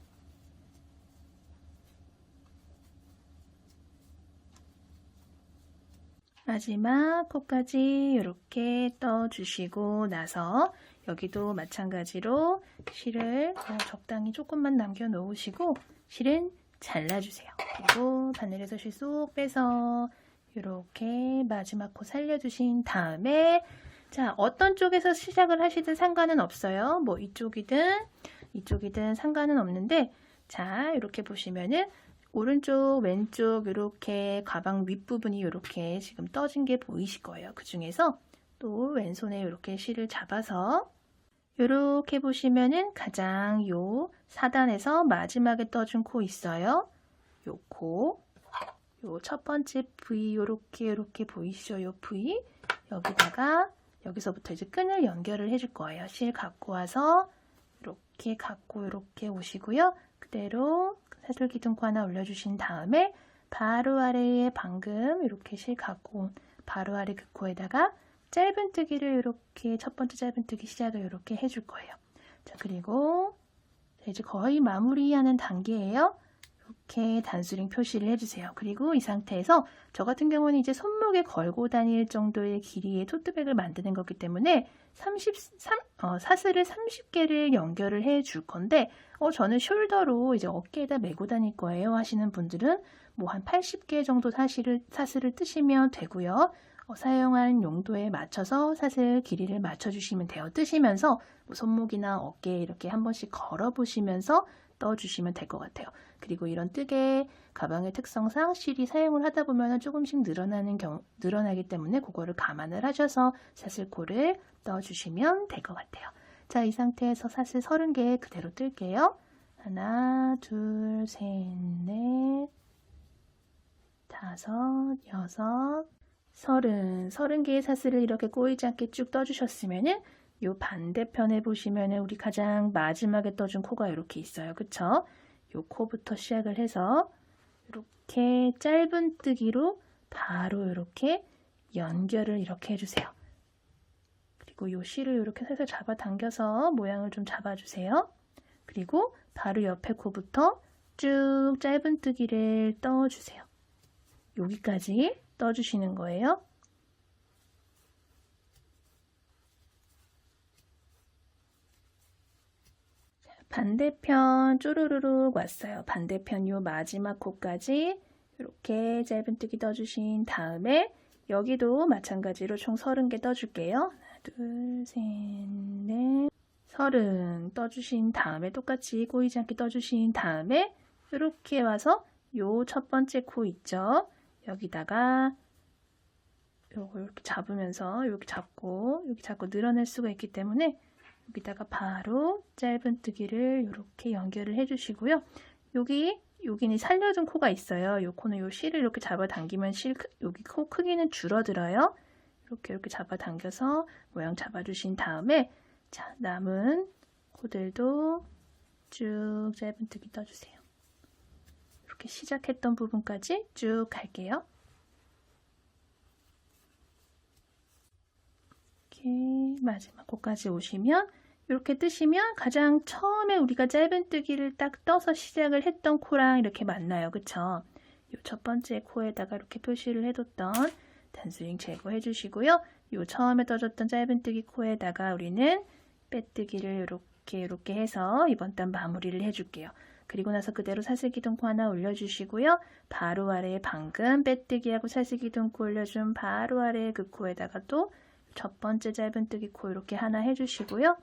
마지막 코까지 이렇게 떠주시고 나서 여기도 마찬가지로 실을 적당히 조금만 남겨 놓으시고 실은 잘라주세요. 그리고 바늘에서 실 쏙 빼서 이렇게 마지막 코 살려주신 다음에 자, 어떤 쪽에서 시작을 하시든 상관은 없어요. 뭐 이쪽이든 상관은 없는데 자, 이렇게 보시면은 오른쪽, 왼쪽 이렇게 가방 윗부분이 이렇게 지금 떠진 게 보이실 거예요. 그 중에서 또 왼손에 이렇게 실을 잡아서 이렇게 보시면은 가장 요 4단에서 마지막에 떠준 코 있어요. 요 코, 요 첫 번째 V 이렇게 보이시죠? 요 V 여기다가 여기서부터 이제 끈을 연결을 해줄 거예요. 실 갖고 와서 이렇게 갖고 이렇게 오시고요. 그대로 사슬기둥코 하나 올려주신 다음에 바로 아래에 방금 이렇게 실 갖고 온 바로 아래 그 코에다가 짧은뜨기를 이렇게 첫 번째 짧은뜨기 시작을 이렇게 해줄 거예요. 자, 그리고 이제 거의 마무리하는 단계예요. 이렇게 단수링 표시를 해주세요. 그리고 이 상태에서 저 같은 경우는 이제 손목에 걸고 다닐 정도의 길이의 토트백을 만드는 거기 때문에 사슬을 30개를 연결을 해 줄 건데 저는 숄더로 이제 어깨에다 메고 다닐 거예요 하시는 분들은 뭐 한 80개 정도 사슬을 뜨시면 되고요. 사용한 용도에 맞춰서 사슬 길이를 맞춰주시면 돼요. 뜨시면서 뭐 손목이나 어깨에 이렇게 한 번씩 걸어보시면서 떠주시면 될 것 같아요. 그리고 이런 뜨개 가방의 특성상 실이 사용을 하다 보면 조금씩 늘어나기 때문에 그거를 감안을 하셔서 사슬코를 떠주시면 될 것 같아요. 자, 이 상태에서 사슬 30개 그대로 뜰게요. 하나, 둘, 셋, 넷, 다섯, 여섯, 30개의 사슬을 이렇게 꼬이지 않게 쭉 떠주셨으면은 요 반대편에 보시면은 우리 가장 마지막에 떠준 코가 이렇게 있어요. 그쵸? 요 코부터 시작을 해서 이렇게 짧은뜨기로 바로 이렇게 연결을 이렇게 해주세요. 그리고 요 실을 이렇게 살살 잡아당겨서 모양을 좀 잡아주세요. 그리고 바로 옆에 코부터 쭉 짧은뜨기를 떠주세요. 여기까지 떠주시는 거예요. 반대편 쪼르르륵 왔어요. 반대편 요 마지막 코까지 이렇게 짧은뜨기 떠주신 다음에 여기도 마찬가지로 총 30개 떠줄게요. 하나, 둘, 셋, 넷, 30 떠주신 다음에 똑같이 꼬이지 않게 떠주신 다음에 이렇게 와서 요 첫 번째 코 있죠. 여기다가 요거 이렇게 잡으면서 이렇게 잡고 여기 자꾸 늘어낼 수가 있기 때문에 여기다가 바로 짧은뜨기를 이렇게 연결을 해주시고요. 여기는 살려둔 코가 있어요. 요 코는 요 실을 이렇게 잡아당기면 여기 코 크기는 줄어들어요. 이렇게 잡아당겨서 모양 잡아주신 다음에 자, 남은 코들도 쭉 짧은뜨기 떠주세요. 이렇게 시작했던 부분까지 쭉 갈게요. 이렇게 마지막 코까지 오시면 이렇게 뜨시면 가장 처음에 우리가 짧은뜨기를 딱 떠서 시작을 했던 코랑 이렇게 만나요. 그쵸? 요 첫 번째 코에다가 이렇게 표시를 해뒀던 단스윙 제거해 주시고요. 요 처음에 떠줬던 짧은뜨기 코에다가 우리는 빼뜨기를 이렇게 해서 이번 단 마무리를 해줄게요. 그리고 나서 그대로 사슬기둥코 하나 올려주시고요. 바로 아래에 방금 빼뜨기하고 사슬기둥코 올려준 바로 아래에 그 코에다가 또 첫 번째 짧은뜨기 코 이렇게 하나 해주시고요.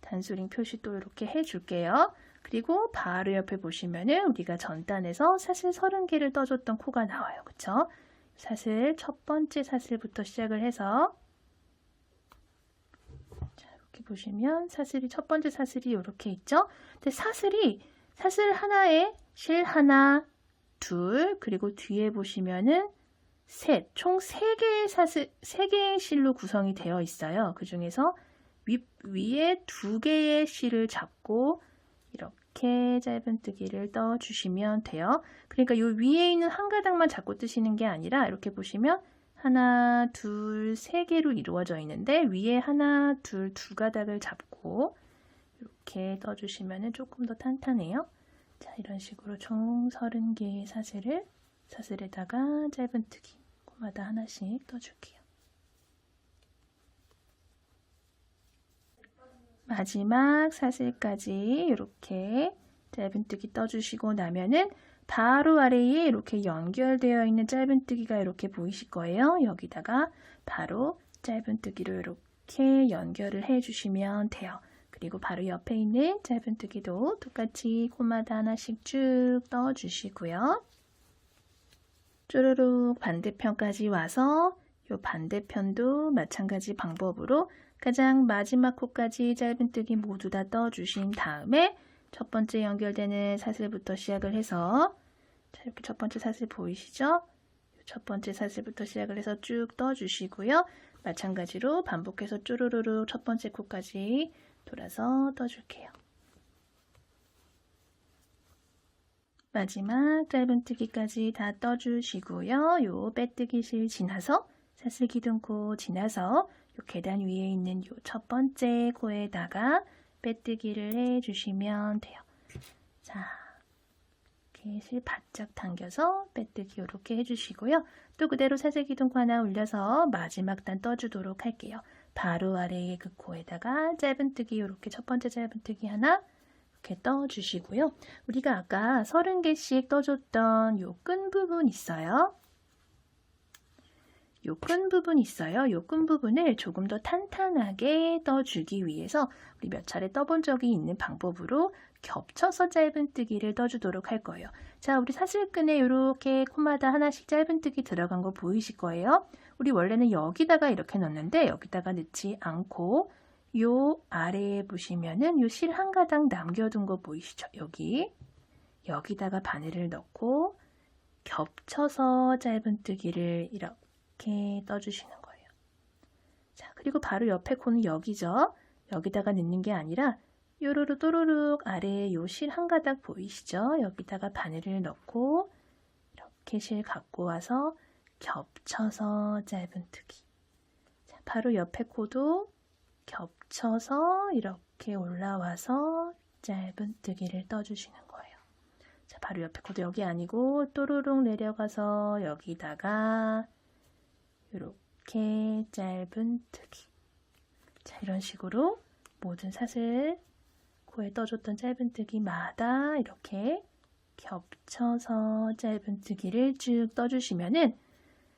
단수링 표시 또 이렇게 해줄게요. 그리고 바로 옆에 보시면은 우리가 전단에서 사슬 30개를 떠줬던 코가 나와요. 그쵸? 사슬, 첫 번째 사슬부터 시작을 해서 자, 이렇게 보시면 사슬이 첫 번째 사슬이 이렇게 있죠. 근데 사슬 하나에 실 하나, 둘, 그리고 뒤에 보시면은 셋, 총 3개의 사슬, 3개의 실로 구성이 되어 있어요. 그 중에서 위에 2개의 실을 잡고 이렇게 짧은뜨기를 떠주시면 돼요. 그러니까 이 위에 있는 한 가닥만 잡고 뜨시는 게 아니라 이렇게 보시면 하나, 둘, 3개로 이루어져 있는데 위에 하나, 둘, 2가닥을 잡고 이렇게 떠주시면 조금 더 탄탄해요. 자, 이런 식으로 총 30개의 사슬에다가 짧은뜨기 코마다 하나씩 떠줄게요. 마지막 사슬까지 이렇게 짧은뜨기 떠주시고 나면은 바로 아래에 이렇게 연결되어 있는 짧은뜨기가 이렇게 보이실 거예요. 여기다가 바로 짧은뜨기로 이렇게 연결을 해주시면 돼요. 그리고 바로 옆에 있는 짧은뜨기도 똑같이 코마다 하나씩 쭉 떠주시고요. 쪼르륵 반대편까지 와서 이 반대편도 마찬가지 방법으로 가장 마지막 코까지 짧은뜨기 모두 다 떠주신 다음에 첫 번째 연결되는 사슬부터 시작을 해서 자, 이렇게 첫 번째 사슬 보이시죠? 첫 번째 사슬부터 시작을 해서 쭉 떠주시고요. 마찬가지로 반복해서 쪼르르륵 첫 번째 코까지 돌아서 떠줄게요. 마지막 짧은뜨기까지 다 떠주시고요. 요 빼뜨기 실 지나서 사슬 기둥코 지나서 요 계단 위에 있는 요 첫 번째 코에다가 빼뜨기를 해주시면 돼요. 자, 이렇게 실 바짝 당겨서 빼뜨기 이렇게 해주시고요. 또 그대로 사슬 기둥코 하나 올려서 마지막 단 떠주도록 할게요. 바로 아래에 그 코에다가 짧은뜨기 이렇게 첫 번째 짧은뜨기 하나 이렇게 떠주시고요. 우리가 아까 30개씩 떠줬던 요 끈 부분 있어요. 요 끈 부분 있어요. 요 끈 부분을 조금 더 탄탄하게 떠주기 위해서 우리 몇 차례 떠본 적이 있는 방법으로 겹쳐서 짧은뜨기를 떠주도록 할 거예요. 자, 우리 사슬끈에 이렇게 코마다 하나씩 짧은뜨기 들어간 거 보이실 거예요. 우리 원래는 여기다가 이렇게 넣는데 여기다가 넣지 않고 요 아래에 보시면은 요 실 한 가닥 남겨둔 거 보이시죠? 여기다가 바늘을 넣고 겹쳐서 짧은뜨기를 이렇게 떠주시는 거예요. 자, 그리고 바로 옆에 코는 여기죠. 여기다가 넣는 게 아니라 요로로 또로룩 아래에 요 실 한 가닥 보이시죠? 여기다가 바늘을 넣고 이렇게 실 갖고 와서 겹쳐서 짧은뜨기. 자, 바로 옆에 코도 겹쳐서 이렇게 올라와서 짧은뜨기를 떠주시는 거예요. 자, 바로 옆에 코도 여기 아니고 또르륵 내려가서 여기다가 이렇게 짧은뜨기. 자, 이런 식으로 모든 사슬 코에 떠줬던 짧은뜨기마다 이렇게 겹쳐서 짧은뜨기를 쭉 떠주시면은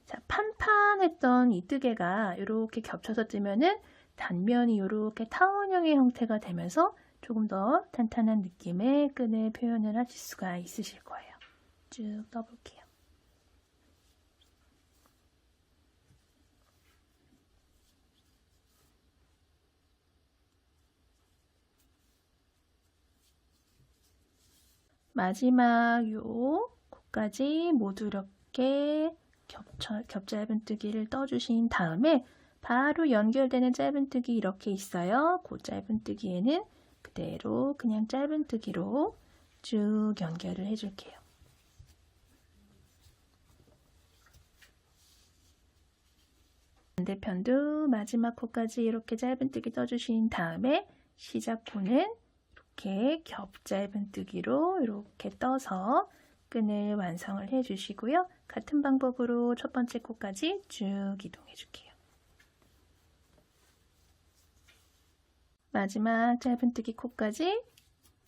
자, 판판했던 이 뜨개가 이렇게 겹쳐서 뜨면은 단면이 이렇게 타원형의 형태가 되면서 조금 더 탄탄한 느낌의 끈을 표현을 하실 수가 있으실 거예요. 쭉 떠볼게요. 마지막 요 코까지 모두 이렇게 겹짧은뜨기를 떠주신 다음에 바로 연결되는 짧은뜨기 이렇게 있어요. 그 짧은뜨기에는 그대로 그냥 짧은뜨기로 쭉 연결을 해줄게요. 반대편도 마지막 코까지 이렇게 짧은뜨기 떠주신 다음에 시작 코는 이렇게 겹짧은뜨기로 이렇게 떠서 끈을 완성을 해주시고요. 같은 방법으로 첫 번째 코까지 쭉 이동해 줄게요. 마지막 짧은뜨기 코까지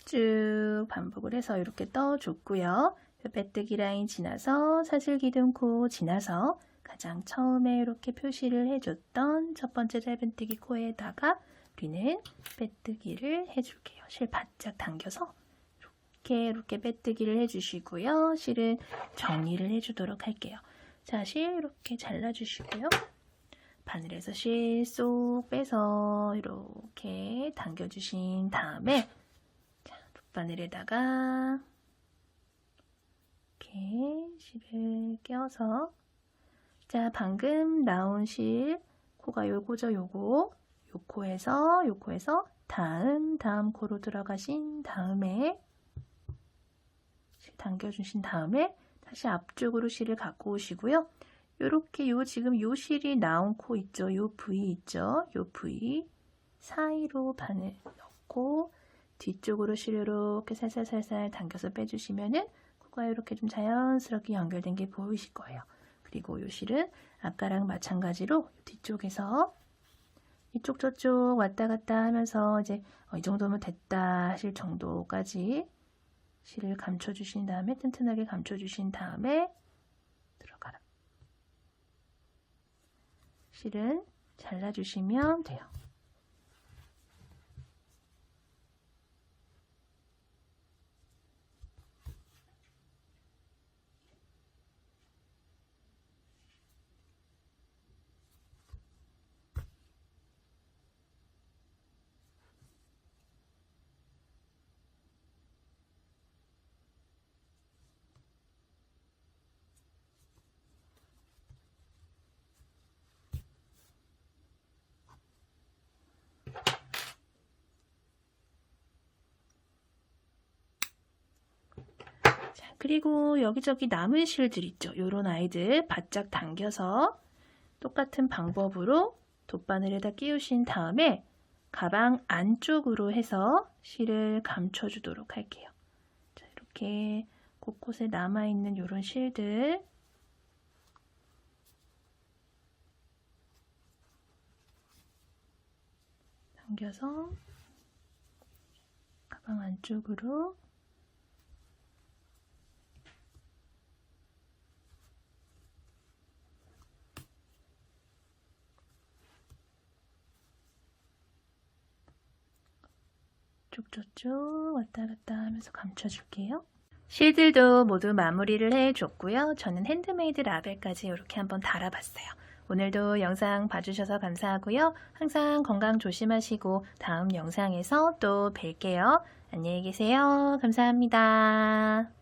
쭉 반복을 해서 이렇게 떠줬고요. 빼뜨기 라인 지나서 사슬기둥 코 지나서 가장 처음에 이렇게 표시를 해줬던 첫 번째 짧은뜨기 코에다가 우리는 빼뜨기를 해줄게요. 실 바짝 당겨서 이렇게 빼뜨기를 해주시고요. 실은 정리를 해주도록 할게요. 자, 실 이렇게 잘라주시고요. 바늘에서 실 쏙 빼서 이렇게 당겨주신 다음에 자, 돗바늘에다가 이렇게 실을 껴서 자, 방금 나온 실 코가 요거죠, 요거. 요 코에서 다음 코로 들어가신 다음에 실 당겨주신 다음에 다시 앞쪽으로 실을 갖고 오시고요. 요렇게 지금 요 실이 나온 코 있죠? 요 부위 있죠? 요 부위 사이로 바늘 넣고 뒤쪽으로 실을 이렇게 살살살살 당겨서 빼주시면은 코가 이렇게 좀 자연스럽게 연결된 게 보이실 거예요. 그리고 요 실은 아까랑 마찬가지로 뒤쪽에서 이쪽 저쪽 왔다 갔다 하면서 이제 이 정도면 됐다 하실 정도까지 실을 감춰주신 다음에 튼튼하게 감춰주신 다음에 들어가라. 실은 잘라주시면 돼요. 자, 그리고 여기저기 남은 실들 있죠. 요런 아이들 바짝 당겨서 똑같은 방법으로 돗바늘에다 끼우신 다음에 가방 안쪽으로 해서 실을 감춰주도록 할게요. 자, 이렇게 곳곳에 남아있는 요런 실들 당겨서 가방 안쪽으로 쪽쪽쪽 왔다 갔다 하면서 감춰줄게요. 실들도 모두 마무리를 해줬고요. 저는 핸드메이드 라벨까지 이렇게 한번 달아봤어요. 오늘도 영상 봐주셔서 감사하고요. 항상 건강 조심하시고 다음 영상에서 또 뵐게요. 안녕히 계세요. 감사합니다.